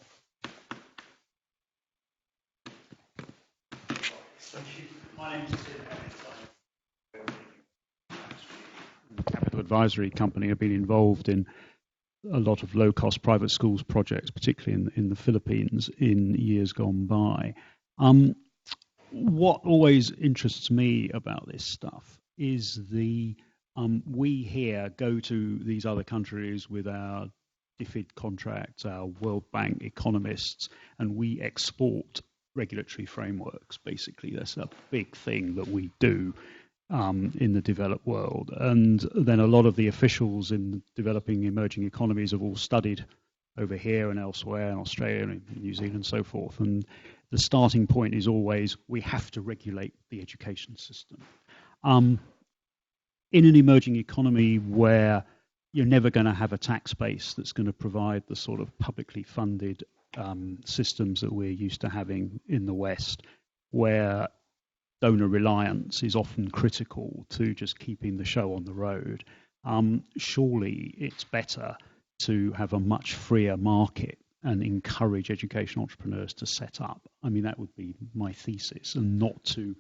Thank you. My name is Capital Advisory Company. I've been involved in a lot of low-cost private schools projects, particularly in the Philippines, in years gone by. What always interests me about this stuff is we here go to these other countries with our DFID contracts, our World Bank economists, and we export regulatory frameworks. Basically, that's a big thing that we do in the developed world. And then a lot of the officials in developing emerging economies have all studied over here and elsewhere, in Australia and in New Zealand and so forth. And the starting point is always we have to regulate the education system. In an emerging economy where you're never going to have a tax base that's going to provide the sort of publicly funded systems that we're used to having in the West, where donor reliance is often critical to just keeping the show on the road, surely it's better to have a much freer market and encourage education entrepreneurs to set up. I mean, that would be my thesis, and not to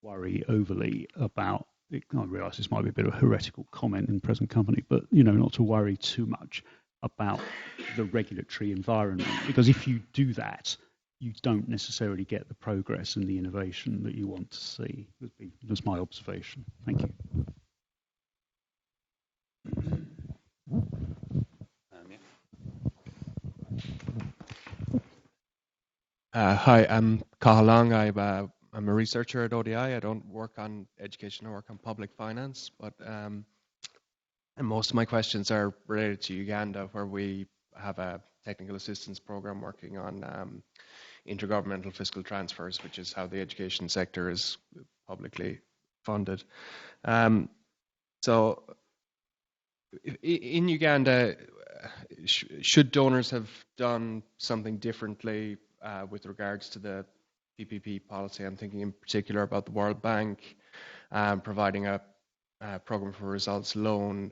worry overly about it. I realise this might be a bit of a heretical comment in present company, but not to worry too much about the regulatory environment, because if you do that, you don't necessarily get the progress and the innovation that you want to see. That's my observation. Thank you. Hi, I'm Cathal Long. I'm a researcher at ODI. I don't work on education, I work on public finance, but and most of my questions are related to Uganda, where we have a technical assistance program working on intergovernmental fiscal transfers, which is how the education sector is publicly funded. So in Uganda, should donors have done something differently with regards to the PPP policy? I'm thinking in particular about the World Bank providing a program for results loan,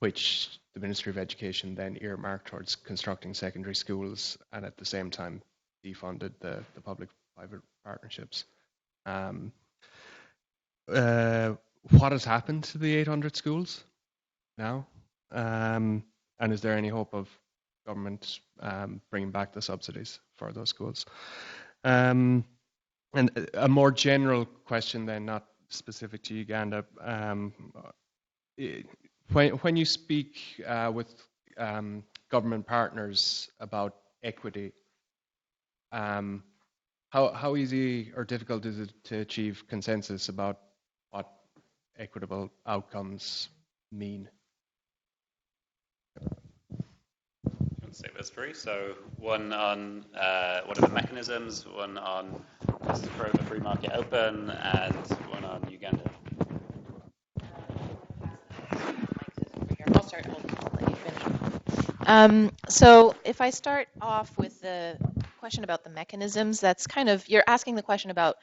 which the Ministry of Education then earmarked towards constructing secondary schools, and at the same time defunded the public-private partnerships. What has happened to the 800 schools now? And is there any hope of government bringing back the subsidies for those schools? And a more general question then, not specific to Uganda. When you speak with government partners about equity, how easy or difficult is it to achieve consensus about what equitable outcomes mean? Say those three. So one on what are the mechanisms, one on just to throw the free market open, and one on Uganda. I'll start. I'll let you finish. So if I start off with the question about the mechanisms, that's kind of, you're asking the question about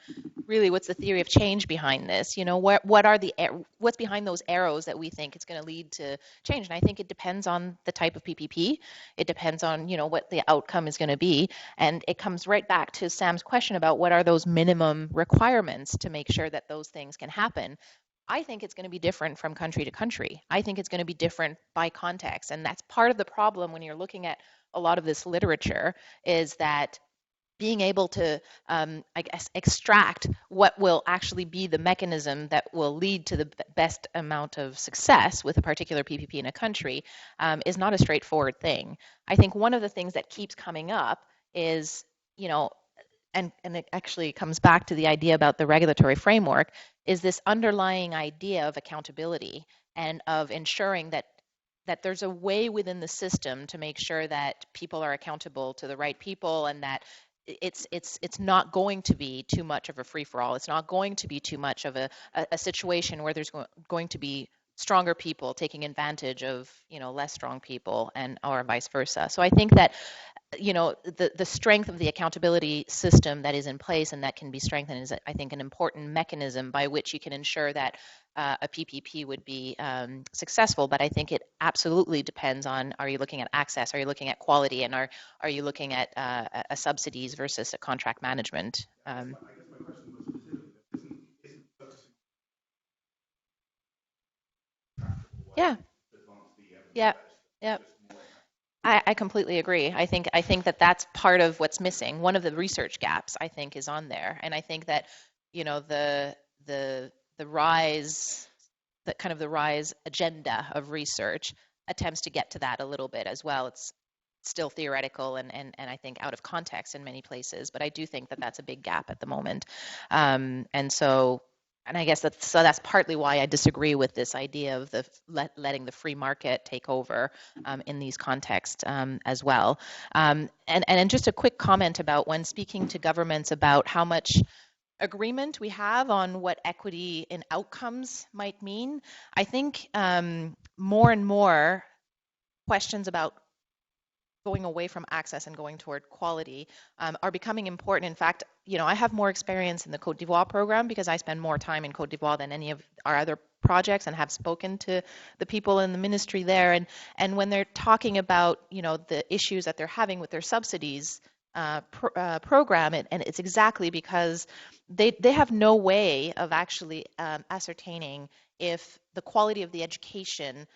really what's the theory of change behind this? What's behind those arrows that we think it's going to lead to change? And I think it depends on the type of PPP. It depends on what the outcome is going to be, and it comes right back to Sam's question about what are those minimum requirements to make sure that those things can happen. I think it's going to be different from country to country. I think it's going to be different by context, and that's part of the problem when you're looking at a lot of this literature, is that being able to, extract what will actually be the mechanism that will lead to the best amount of success with a particular PPP in a country is not a straightforward thing. I think one of the things that keeps coming up is, and it actually comes back to the idea about the regulatory framework, is this underlying idea of accountability and of ensuring that there's a way within the system to make sure that people are accountable to the right people, and that it's not going to be too much of a free-for-all. It's not going to be too much of a situation where there's going to be stronger people taking advantage of less strong people, and or vice versa. So I think that the strength of the accountability system that is in place and that can be strengthened is, I think, an important mechanism by which you can ensure that a PPP would be successful. But I think it absolutely depends on, are you looking at access, are you looking at quality, and are you looking at a subsidies versus a contract management? I guess my question was specifically, isn't focusing on Yeah, advance the yeah, evidence yeah. just more. I completely agree. I think that that's part of what's missing. One of the research gaps, I think, is on there, and I think that the rise, that kind of the rise agenda of research attempts to get to that a little bit as well. It's still theoretical and I think out of context in many places, but I do think that that's a big gap at the moment, and I guess that's partly why I disagree with this idea of the letting the free market take over in these contexts as well. And just a quick comment about when speaking to governments about how much agreement we have on what equity in outcomes might mean. I think more and more questions about going away from access and going toward quality are becoming important. In fact, I have more experience in the Cote d'Ivoire program because I spend more time in Cote d'Ivoire than any of our other projects, and have spoken to the people in the ministry there. And when they're talking about, the issues that they're having with their subsidies program, and it's exactly because they have no way of actually ascertaining if the quality of the education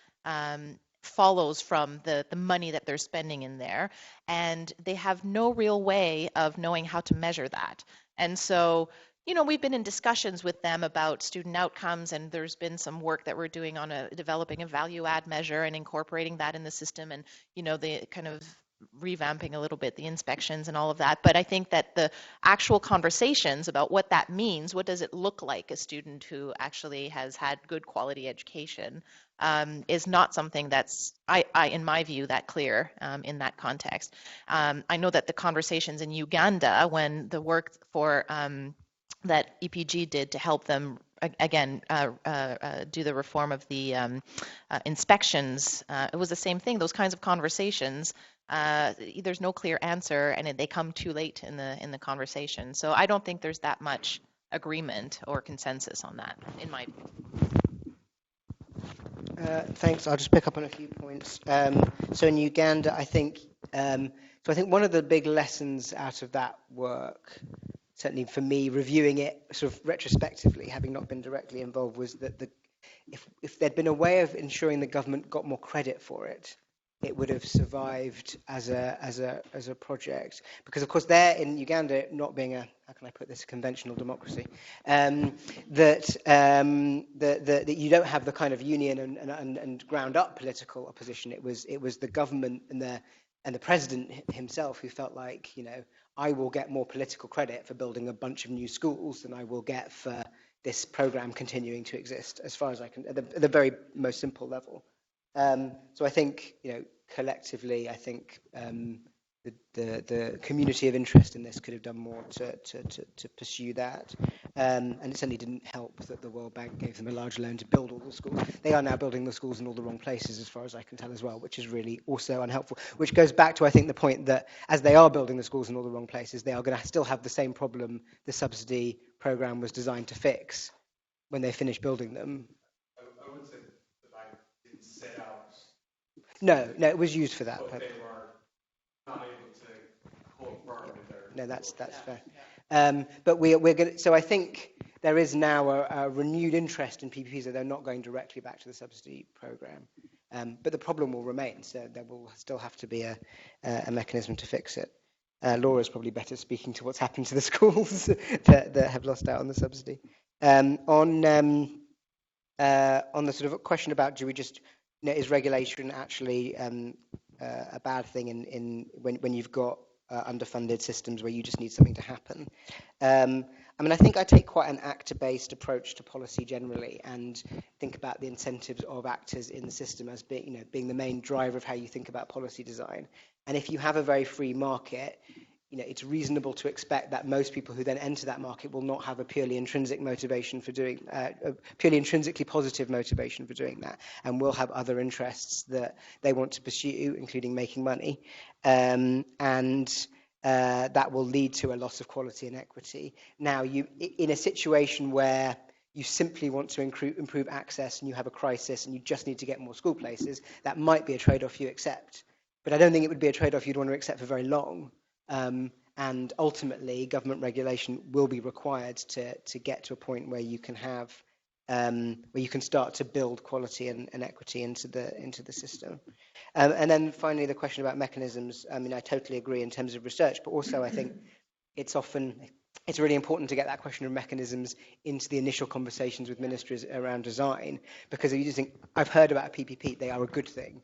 follows from the money that they're spending in there, and they have no real way of knowing how to measure that. And so, we've been in discussions with them about student outcomes, and there's been some work that we're doing on developing a value add measure and incorporating that in the system, and the kind of revamping a little bit the inspections and all of that. But I think that the actual conversations about what that means, what does it look like a student who actually has had good quality education, is not something that's, in my view, that clear in that context. I know that the conversations in Uganda, when the work for that EPG did to help them again do the reform of the inspections, it was the same thing. Those kinds of conversations, there's no clear answer, and they come too late in the conversation. So I don't think there's that much agreement or consensus on that, in my view. Thanks. I'll just pick up on a few points. So in Uganda, I think one of the big lessons out of that work, certainly for me, reviewing it sort of retrospectively, having not been directly involved, was that if there'd been a way of ensuring the government got more credit for it, it would have survived as a project. Because of course, there in Uganda, not being a, how can I put this, a conventional democracy, that you don't have the kind of union and ground up political opposition. It was the government and the president himself who felt like, I will get more political credit for building a bunch of new schools than I will get for this program continuing to exist, as far as I can, at the very most simple level. So I think, collectively, I think the community of interest in this could have done more to pursue that. And it certainly didn't help that the World Bank gave them a large loan to build all the schools. They are now building the schools in all the wrong places, as far as I can tell as well, which is really also unhelpful. Which goes back to, I think, the point that as they are building the schools in all the wrong places, they are going to still have the same problem the subsidy program was designed to fix when they finish building them. I would say that I didn't set out. No, it was used for that. But they were not able to hold firm with their. No, that's fair. But we're going. So I think there is now a renewed interest in PPPs, that they're not going directly back to the subsidy program. But the problem will remain. So there will still have to be a mechanism to fix it. Laura's probably better speaking to what's happened to the schools that have lost out on the subsidy. On the sort of question about, do we just, is regulation actually a bad thing in when you've got underfunded systems where you just need something to happen. I mean, I think I take quite an actor-based approach to policy generally, and think about the incentives of actors in the system as being the main driver of how you think about policy design. And if you have a very free market, it's reasonable to expect that most people who then enter that market will not have a purely intrinsic motivation for doing, a purely intrinsically positive motivation for doing that, and will have other interests that they want to pursue, including making money, and that will lead to a loss of quality and equity. Now, in a situation where you simply want to improve access and you have a crisis and you just need to get more school places, that might be a trade-off you accept. But I don't think it would be a trade-off you'd want to accept for very long. And ultimately, government regulation will be required to get to a point where you can have where you can start to build quality and equity into the system. And then finally, the question about mechanisms. I mean, I totally agree in terms of research, but also I think it's really important to get that question of mechanisms into the initial conversations with ministries around design, because if you just think, I've heard about a PPP, they are a good thing.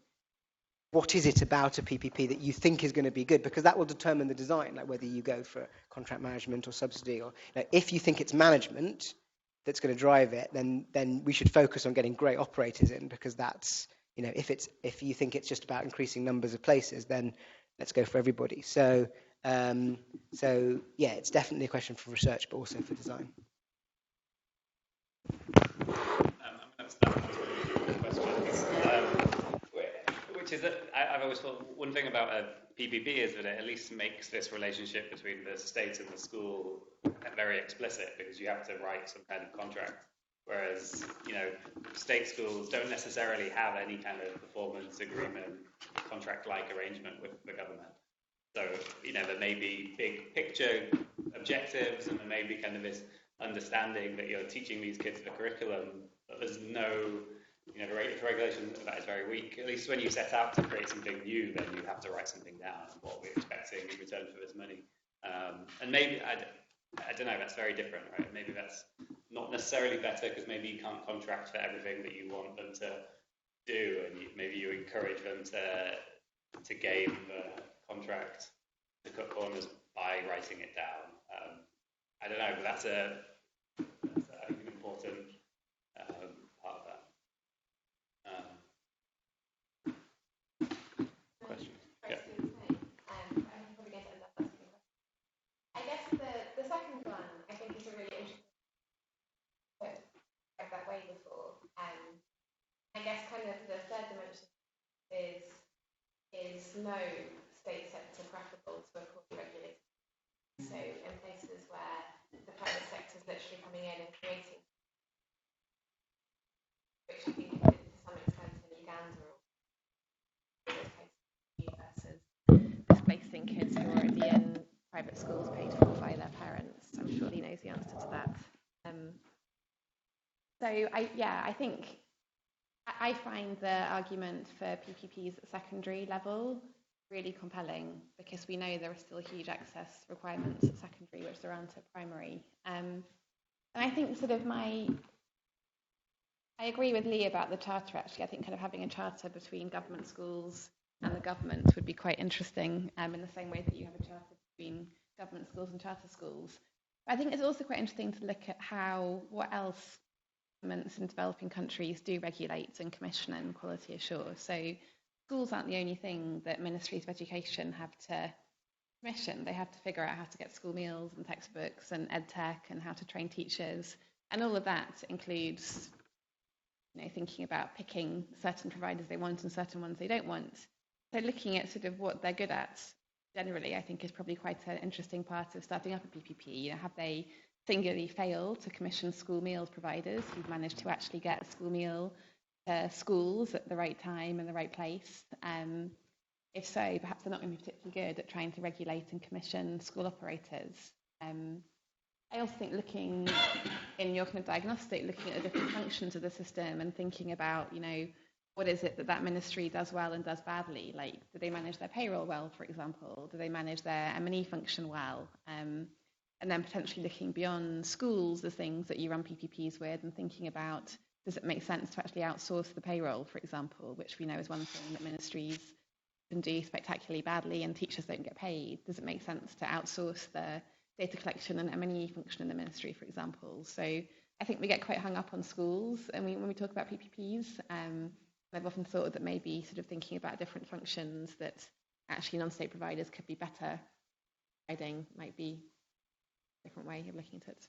What is it about a PPP that you think is going to be good? Because that will determine the design, like whether you go for contract management or subsidy. Or if you think it's management that's going to drive it, then we should focus on getting great operators in, because that's, if you think it's just about increasing numbers of places, then let's go for everybody. So yeah, it's definitely a question for research, but also for design. I'm going to start with questions. Which is that I've always thought one thing about a PPP is that it at least makes this relationship between the state and the school very explicit, because you have to write some kind of contract. Whereas, state schools don't necessarily have any kind of performance agreement, contract-like arrangement with the government. So, there may be big picture objectives, and there may be kind of this understanding that you're teaching these kids the curriculum, but there's no, the regulation of that is very weak. At least when you set out to create something new, then you have to write something down, what we're expecting in return for this money. And maybe, I don't know, that's very different, right? Maybe that's not necessarily better, because maybe you can't contract for everything that you want them to do, and maybe you encourage them to game the contract, to cut corners by writing it down. I don't know, but that's I think an important part of that. Question? Yeah. I guess the second one, I think, is a really interesting that way before. I guess kind of the third dimension is no state sector preferable to a poorly regulated. So in places where the private sector is literally coming in and creating, which I think it did to some extent in Uganda, versus displacing kids who are already in private schools paid for by their parents. I'm sure he knows the answer to that. I think I find the argument for PPPs at secondary level really compelling, because we know there are still huge access requirements at secondary, which there aren't at primary. And I think I agree with Lee about the charter, actually. I think kind of having a charter between government schools and the government would be quite interesting, in the same way that you have a charter between government schools and charter schools. But I think it's also quite interesting to look at what else governments in developing countries do regulate and commission and quality assure. So schools aren't the only thing that ministries of education have to commission. They have to figure out how to get school meals and textbooks and ed tech and how to train teachers. And all of that includes thinking about picking certain providers they want and certain ones they don't want. So looking at sort of what they're good at generally, I think, is probably quite an interesting part of starting up a PPP. Have they singularly failed to commission school meals providers who've managed to actually get a school meal to schools at the right time and the right place? If so, perhaps they're not going to be particularly good at trying to regulate and commission school operators. I also think looking in your kind of diagnostic, looking at the different functions of the system and thinking about, what is it that ministry does well and does badly? Like, do they manage their payroll well, for example? Do they manage their M&E function well? And then potentially looking beyond schools, the things that you run PPPs with, and thinking about, does it make sense to actually outsource the payroll, for example, which we know is one thing that ministries and do spectacularly badly and teachers don't get paid, does it make sense to outsource the data collection and M&E function in the ministry, for example? So I think we get quite hung up on schools, and when we talk about PPPs, I've often thought that maybe sort of thinking about different functions that actually non-state providers could be better providing might be a different way of looking at it.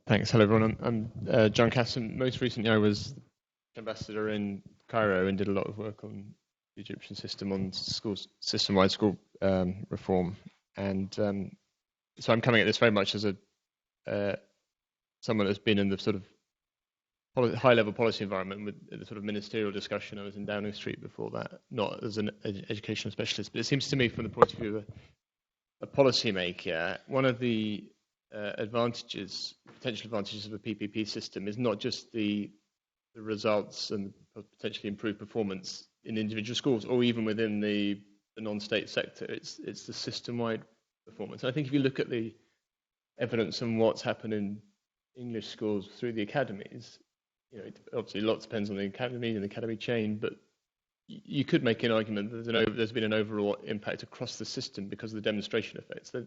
Thanks. Hello, everyone. I'm John Casson. Most recently, I was ambassador in Cairo and did a lot of work on the Egyptian system on system-wide school reform. And so I'm coming at this very much as someone that's been in the sort of high-level policy environment with the sort of ministerial discussion. I was in Downing Street before that, not as an educational specialist. But it seems to me, from the point of view of a policymaker, one of the potential advantages of a PPP system is not just the results and potentially improved performance in individual schools or even within the non-state sector. It's the system-wide performance. And I think if you look at the evidence on what's happened in English schools through the academies, obviously a lot depends on the academy and the academy chain, but you could make an argument that there's been an overall impact across the system because of the demonstration effects. So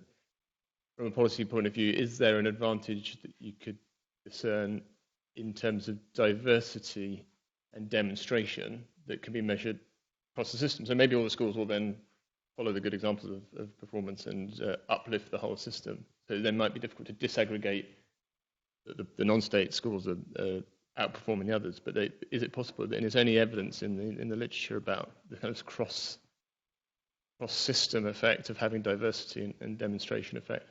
from a policy point of view, is there an advantage that you could discern in terms of diversity and demonstration that can be measured across the system? So maybe all the schools will then follow the good examples of performance and uplift the whole system. So then it might be difficult to disaggregate the non-state schools are outperforming the others. But is it possible? And is there any evidence in the literature about the kind of cross-system effect of having diversity and demonstration effect?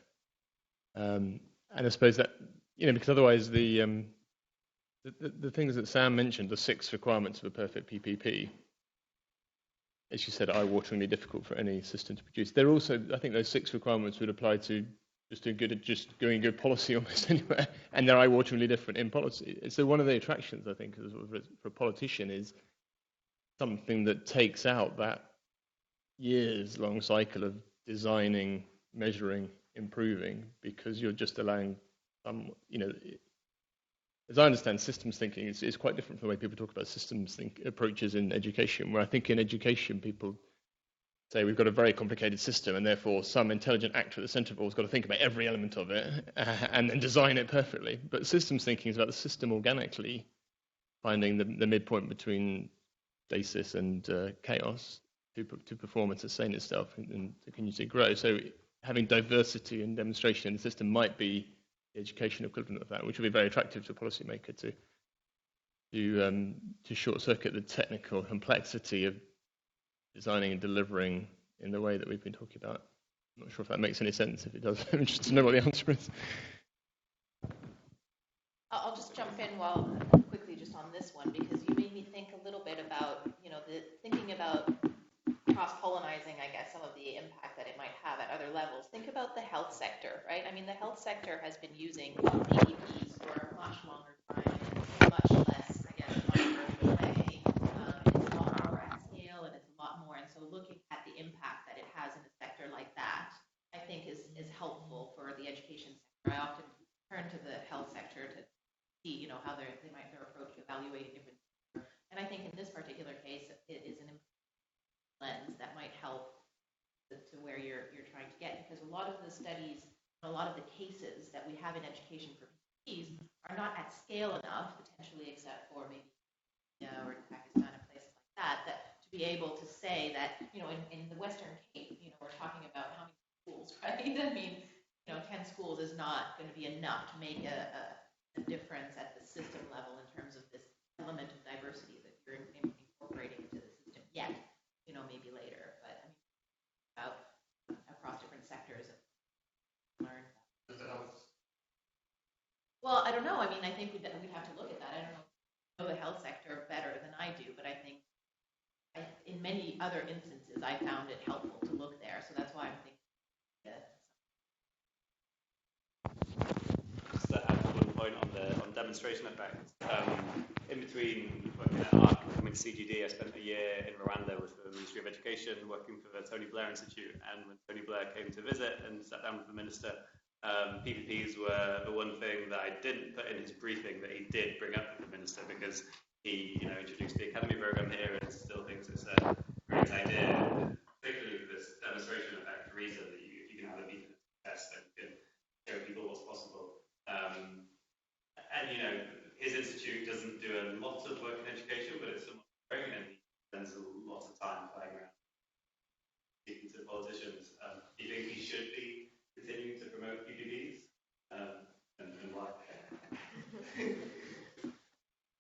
And I suppose that, because otherwise the things that Sam mentioned, the 6 requirements of a perfect PPP, as you said, are eye-wateringly difficult for any system to produce. They're also, I think those 6 requirements would apply to just doing good policy almost anywhere, and they're eye-wateringly different in policy. So one of the attractions, I think, for a politician is something that takes out that years-long cycle of designing, measuring, improving, because you're just allowing some, as I understand, systems thinking is quite different from the way people talk about systems approaches in education, where I think in education people say we've got a very complicated system and therefore some intelligent actor at the centre of it all has got to think about every element of it and then design it perfectly. But systems thinking is about the system organically finding the midpoint between stasis and chaos to perform and sustain itself and to continue to grow. So having diversity and demonstration in the system might be the education equivalent of that, which would be very attractive to a policymaker to short circuit the technical complexity of designing and delivering in the way that we've been talking about. I'm not sure if that makes any sense. If it does, I'm interested to know what the answer is. I'll just jump in quickly just on this one, because you made me think a little bit about, thinking about cross-pollinizing, I guess, some of the impact that it might have at other levels. Think about the health sector, right? I mean, the health sector has been using PPPs for a much longer time, much less, I guess, controversial way. It's a lot more at scale, and it's a lot more. And so looking at the impact that it has in a sector like that, I think is helpful for the education sector. I often turn to the health sector to see, how their approach to evaluating different. And I think in this particular case, it is an lens that might help to where you're trying to get, because a lot of the studies, a lot of the cases that we have in education for PPPs are not at scale enough, potentially, except for maybe or in Pakistan and places like that to be able to say that, in the Western Cape, we're talking about how many schools, right? I mean, 10 schools is not going to be enough to make a difference at the system level in terms of this element of diversity that you're incorporating into the system yet. Maybe later, but I mean, about across different sectors and learn. Well, I don't know. I mean, I think we'd have to look at that. I don't know the health sector better than I do, but I think in many other instances, I found it helpful to look there. So that's why I'm thinking that. Just to add one point on demonstration effects. In between working at ARC and coming to CGD, I spent a year in Rwanda with the Ministry of Education, working for the Tony Blair Institute. And when Tony Blair came to visit and sat down with the minister, PPPs were the one thing that I didn't put in his briefing that he did bring up with the minister, because he, introduced the academy program here and still thinks it's a great idea, particularly for this demonstration effect reason that you can have a meeting test and you can show people what's possible. His institute doesn't do a lot of work in education, but it's somewhat growing, and he spends a lot of time flying around speaking to politicians. Do you think he should be continuing to promote PPPs? And why?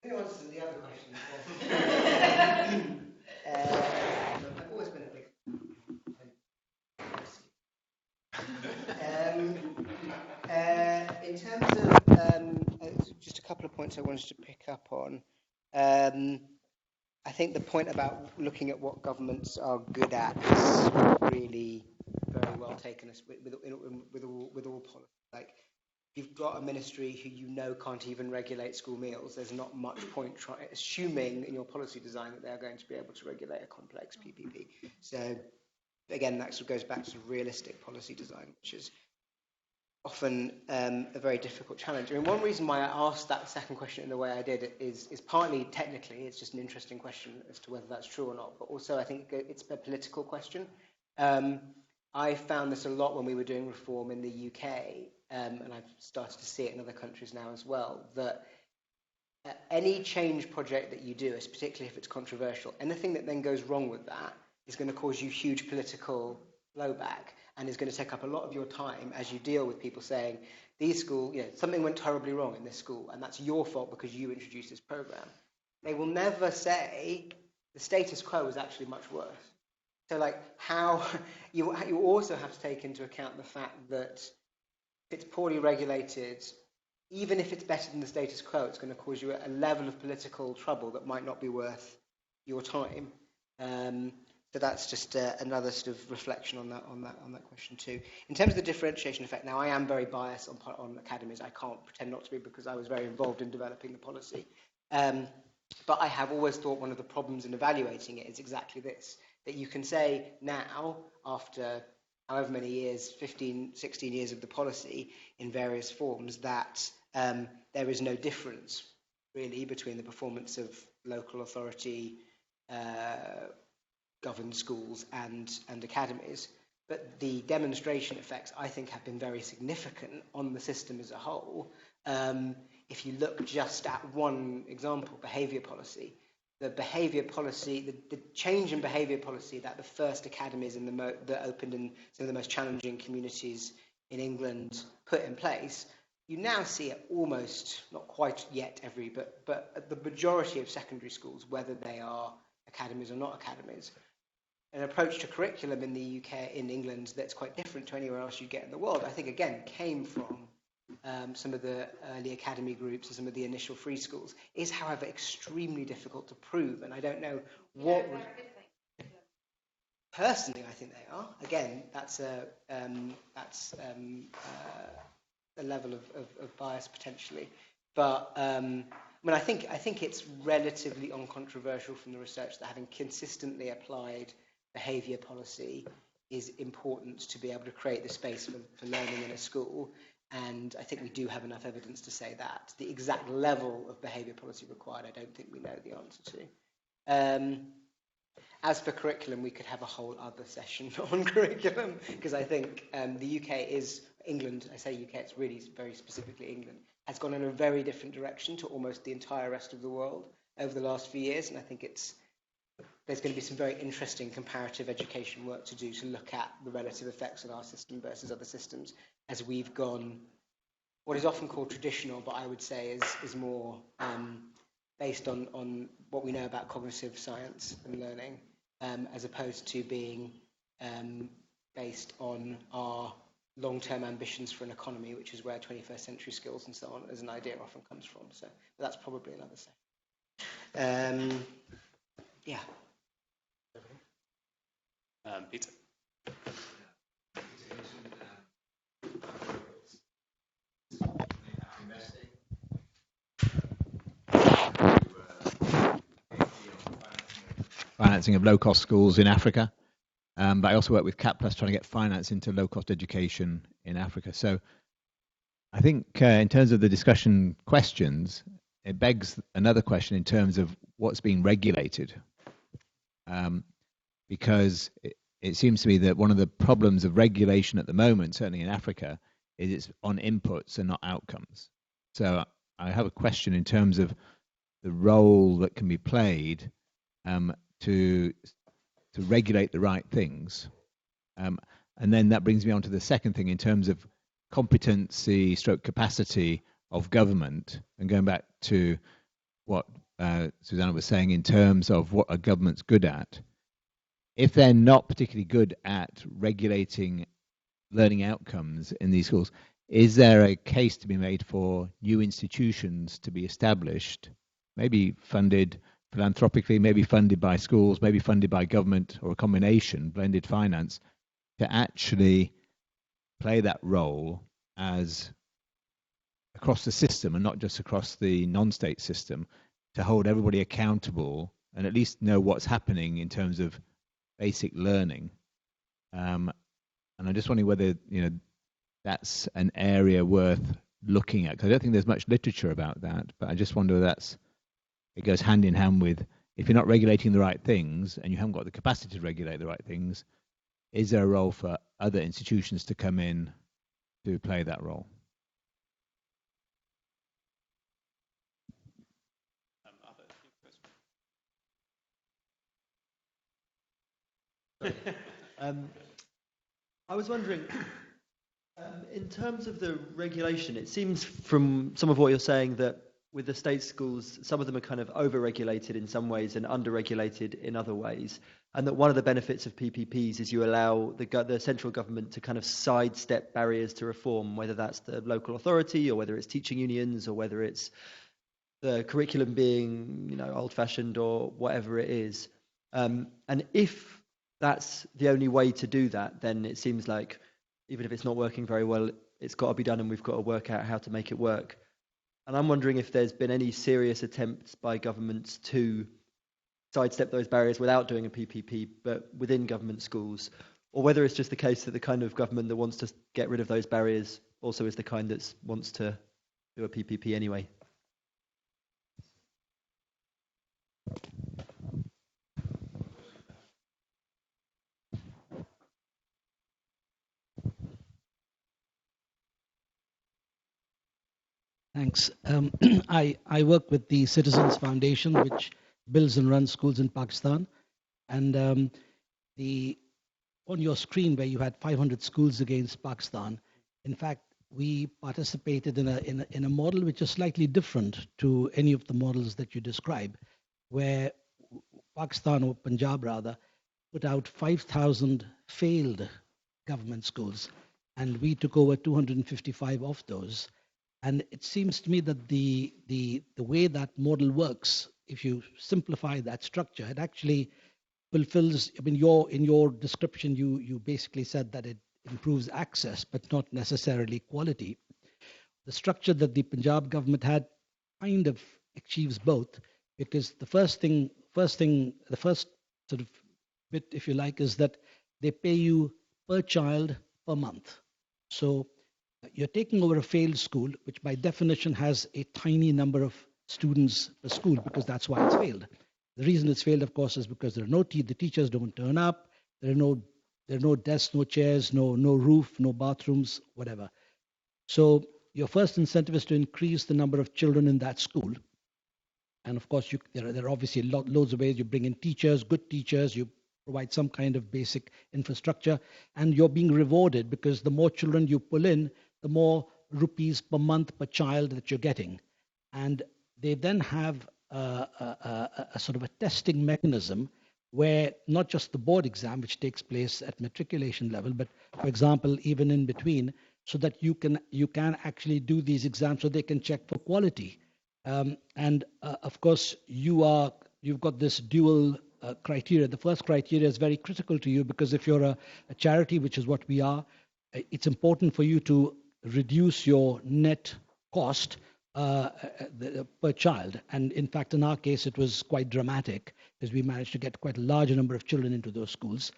Who answers the other question? I've always been a big in terms of just a couple of points I wanted to pick up on. I think the point about looking at what governments are good at is really very well taken with all policy. Like, if you've got a ministry who can't even regulate school meals, there's not much point assuming in your policy design that they're going to be able to regulate a complex PPP. So again, that sort of goes back to realistic policy design, which is often a very difficult challenge. I mean, one reason why I asked that second question in the way I did is partly technically, it's just an interesting question as to whether that's true or not, but also I think it's a political question. I found this a lot when we were doing reform in the UK, and I've started to see it in other countries now as well, that any change project that you do, particularly if it's controversial, anything that then goes wrong with that is going to cause you huge political blowback, and is going to take up a lot of your time as you deal with people saying, these schools, something went terribly wrong in this school, and that's your fault because you introduced this program. They will never say the status quo is actually much worse. So, like, how you also have to take into account the fact that if it's poorly regulated, even if it's better than the status quo, it's going to cause you a level of political trouble that might not be worth your time. So that's just another sort of reflection on that question too. In terms of the differentiation effect, now I am very biased on academies. I can't pretend not to be because I was very involved in developing the policy. But I have always thought one of the problems in evaluating it is exactly this, that you can say now, after however many years, 15, 16 years of the policy in various forms, that there is no difference really between the performance of local authority governed schools and academies, but the demonstration effects I think have been very significant on the system as a whole. If you look just at one example, behaviour policy, the change in behaviour policy that the first academies that opened in some of the most challenging communities in England put in place, you now see it almost, not quite yet but the majority of secondary schools, whether they are academies or not academies. An approach to curriculum in the UK, in England, that's quite different to anywhere else you get in the world, I think, again, came from some of the early academy groups and some of the initial free schools, is, however, extremely difficult to prove. And I don't know what... Personally, I think they are. Again, that's a level of bias, potentially. But... I think it's relatively uncontroversial from the research that having consistently applied behaviour policy is important to be able to create the space for learning in a school. And I think we do have enough evidence to say that. The exact level of behaviour policy required, I don't think we know the answer to. As for curriculum, we could have a whole other session on curriculum, because I think the UK is, England, I say UK, it's really very specifically England, has gone in a very different direction to almost the entire rest of the world over the last few years. And I think there's going to be some very interesting comparative education work to do to look at the relative effects of our system versus other systems as we've gone, what is often called traditional, but I would say is more based on what we know about cognitive science and learning, as opposed to being based on our long-term ambitions for an economy, which is where 21st century skills and so on as an idea often comes from. So that's probably another section. Yeah. Peter. Financing of low-cost schools in Africa. But I also work with CAP Plus trying to get finance into low-cost education in Africa. So I think in terms of the discussion questions, it begs another question in terms of what's being regulated. Because it seems to me that one of the problems of regulation at the moment, certainly in Africa, is it's on inputs and not outcomes. So I have a question in terms of the role that can be played to regulate the right things. And then that brings me on to the second thing in terms of competency stroke capacity of government, and going back to what Susanna was saying in terms of what a government's good at. If they're not particularly good at regulating learning outcomes in these schools, is there a case to be made for new institutions to be established, maybe funded philanthropically, maybe funded by schools, maybe funded by government, or a combination, blended finance, to actually play that role as across the system and not just across the non-state system, to hold everybody accountable and at least know what's happening in terms of basic learning. And I'm just wondering whether that's an area worth looking at, because I don't think there's much literature about that, but I just wonder whether it goes hand in hand with, if you're not regulating the right things and you haven't got the capacity to regulate the right things, is there a role for other institutions to come in to play that role? I was wondering, in terms of the regulation, it seems from some of what you're saying that with the state schools, some of them are kind of over-regulated in some ways and under-regulated in other ways, and that one of the benefits of PPPs is you allow the central government to kind of sidestep barriers to reform, whether that's the local authority or whether it's teaching unions or whether it's the curriculum being old-fashioned or whatever it is. And if that's the only way to do that, then it seems like even if it's not working very well, it's got to be done and we've got to work out how to make it work. And I'm wondering if there's been any serious attempts by governments to sidestep those barriers without doing a PPP, but within government schools, or whether it's just the case that the kind of government that wants to get rid of those barriers also is the kind that wants to do a PPP anyway. Thanks. I work with the Citizens Foundation, which builds and runs schools in Pakistan. And on your screen where you had 500 schools against Pakistan, in fact, we participated in a model which is slightly different to any of the models that you describe, where Pakistan, or Punjab rather, put out 5,000 failed government schools, and we took over 255 of those. And it seems to me that the way that model works, if you simplify that structure, it actually fulfills. I mean, in your description, you basically said that it improves access, but not necessarily quality. The structure that the Punjab government had kind of achieves both, because the first sort of bit, if you like, is that they pay you per child per month. So you're taking over a failed school, which by definition has a tiny number of students per school, because that's why it's failed. The reason it's failed, of course, is because the teachers don't turn up. There are no desks, no chairs, no roof, no bathrooms, whatever. So your first incentive is to increase the number of children in that school. And of course, there are obviously loads of ways. You bring in teachers, good teachers, you provide some kind of basic infrastructure, and you're being rewarded because the more children you pull in, the more rupees per month per child that you're getting. And they then have a sort of a testing mechanism where not just the board exam, which takes place at matriculation level, but for example, even in between, so that you can actually do these exams so they can check for quality. And of course, you've got this dual criteria. The first criteria is very critical to you because if you're a charity, which is what we are, it's important for you to reduce your net cost per child. And in fact, in our case, it was quite dramatic because we managed to get quite a large number of children into those schools.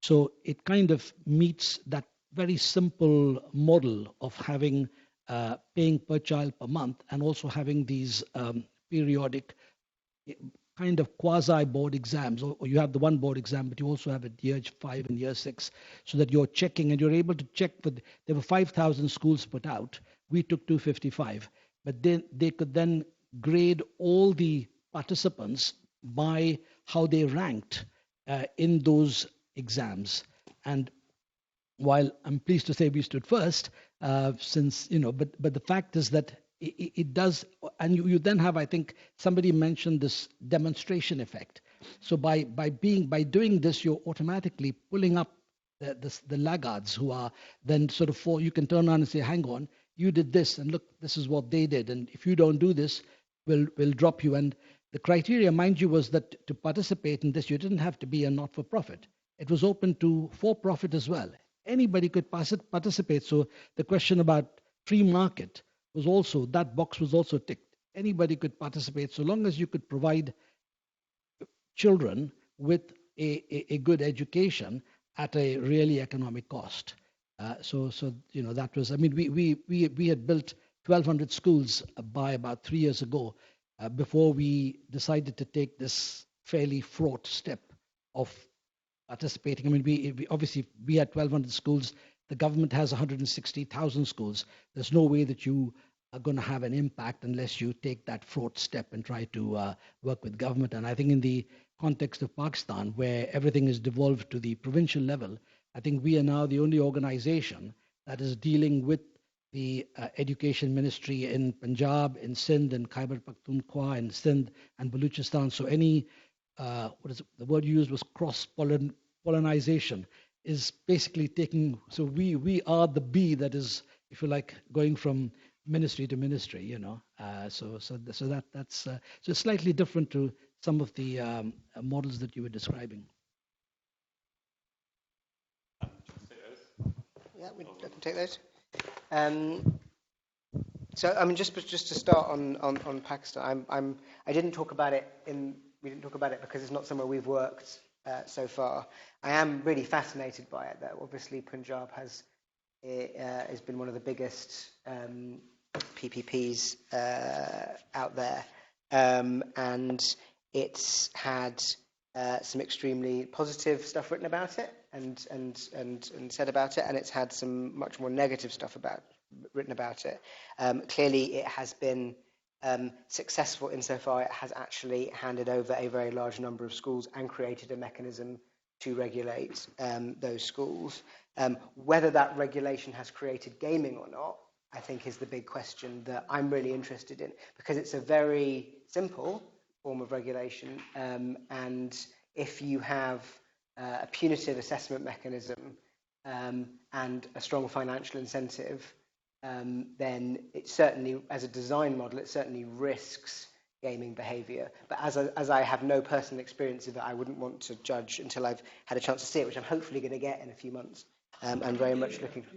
So it kind of meets that very simple model of having paying per child per month and also having these periodic kind of quasi board exams, or you have the one board exam, but you also have it year 5 and year 6, so that you're checking and you're able to check there were 5,000 schools put out. We took 255, but then they could then grade all the participants by how they ranked in those exams. And while I'm pleased to say we stood first, since, but the fact is that it does, and you then have, I think somebody mentioned this demonstration effect. So by doing this, you're automatically pulling up the laggards who are then sort of you can turn around and say, hang on, you did this, and look, this is what they did, and if you don't do this, we'll drop you. And the criteria, mind you, was that to participate in this, you didn't have to be a not-for-profit. It was open to for-profit as well. Anybody could participate. So the question about free market was also, that box was also ticked. Anybody could participate so long as you could provide children with a good education at a really economic cost. So that was, I mean, we had built 1,200 schools by about 3 years ago before we decided to take this fairly fraught step of participating. I mean, we obviously we had 1,200 schools. The government has 160,000 schools. There's no way that you are going to have an impact unless you take that fraught step and try to work with government. And I think in the context of Pakistan, where everything is devolved to the provincial level, I think we are now the only organization that is dealing with the education ministry in Punjab, in Sindh, in Khyber Pakhtunkhwa, in Sindh and Baluchistan. So any, the word you used was cross-pollinization, is basically taking, so we are the bee that is, if you like, going from ministry to ministry, so that's so slightly different to some of the models that you were describing. Yeah, I can take those. So I mean, just to start on Pakistan, I didn't talk about it we didn't talk about it because it's not somewhere we've worked so far. I am really fascinated by it, though. Obviously, Punjab has been one of the biggest PPPs out there, and it's had some extremely positive stuff written about it and said about it, and it's had some much more negative stuff written about it. Clearly, it has been successful insofar it has actually handed over a very large number of schools and created a mechanism to regulate those schools. Whether that regulation has created gaming or not, I think, is the big question that I'm really interested in, because it's a very simple form of regulation, and if you have a punitive assessment mechanism and a strong financial incentive, then it certainly, as a design model, it certainly risks gaming behavior. But as I have no personal experience of it, I wouldn't want to judge until I've had a chance to see it, which I'm hopefully going to get in a few months. I'm very much looking for.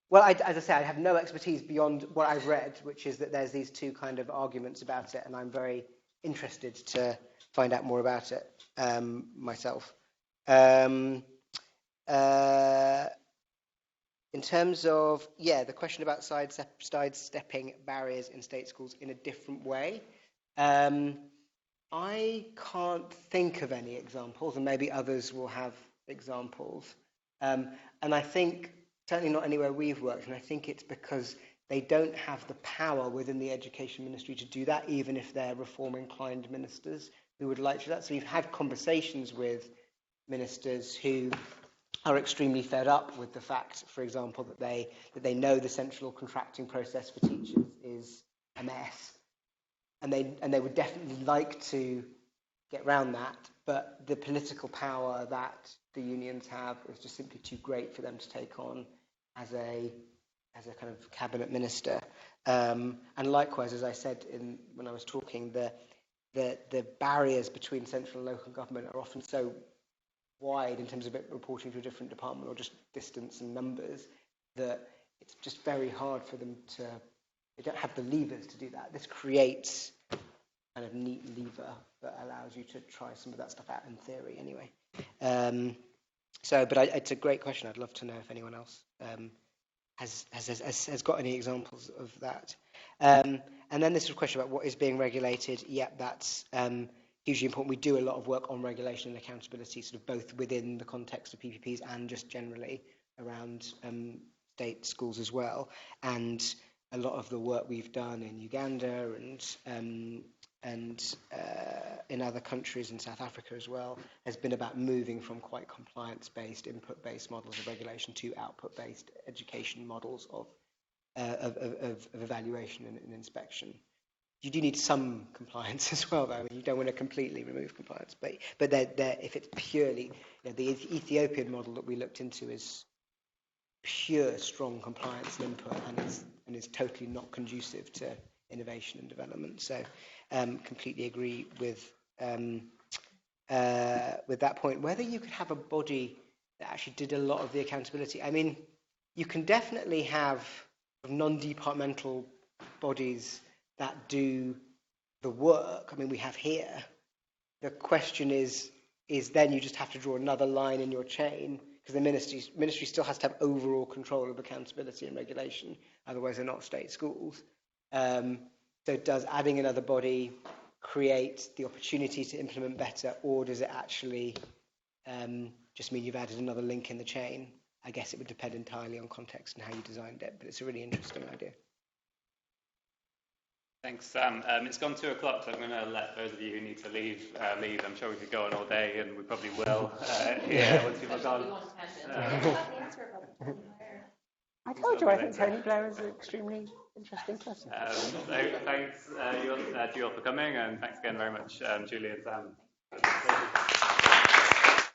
Well, as I say, I have no expertise beyond what I've read, which is that there's these two kind of arguments about it, and I'm very interested to find out more about it myself. In terms of, the question about sidestepping barriers in state schools in a different way, I can't think of any examples, and maybe others will have examples. And I think, certainly not anywhere we've worked, and I think it's because they don't have the power within the education ministry to do that, even if they're reform-inclined ministers who would like to do that. So we've had conversations with ministers who are extremely fed up with the fact, for example, that they know the central contracting process for teachers is a mess, and they would definitely like to get around that, but the political power that the unions have is just simply too great for them to take on as a kind of cabinet minister. And likewise, as I said when I was talking, the barriers between central and local government are often so wide in terms of it reporting to a different department or just distance and numbers, that it's just very hard for them they don't have the levers to do that. This creates a kind of neat lever that allows you to try some of that stuff out in theory anyway. But it's a great question. I'd love to know if anyone else has got any examples of that. And then this is a question about what is being regulated. Yep, that's hugely important. We do a lot of work on regulation and accountability, sort of both within the context of PPPs and just generally around state schools as well. And a lot of the work we've done in Uganda and in other countries in South Africa as well has been about moving from quite compliance-based, input-based models of regulation to output-based education models of evaluation and inspection. You do need some compliance as well, though. I mean, you don't want to completely remove compliance, but if it's purely, the Ethiopian model that we looked into is pure strong compliance and input, and is totally not conducive to innovation and development. So, completely agree with that point. Whether you could have a body that actually did a lot of the accountability. I mean, you can definitely have non-departmental bodies that do the work. I mean, we have here. The question is then you just have to draw another line in your chain, because the ministry still has to have overall control of accountability and regulation. Otherwise, they're not state schools. So does adding another body create the opportunity to implement better, or does it actually just mean you've added another link in the chain? I guess it would depend entirely on context and how you designed it, but it's a really interesting idea. Thanks, Sam. It's gone 2 o'clock, so I'm going to let those of you who need to leave. I'm sure we could go on all day, and we probably will. Once people are gone. I told you, I think Tony Blair is an extremely interesting person. So thanks to you all for coming, and thanks again very much, Julie and Sam.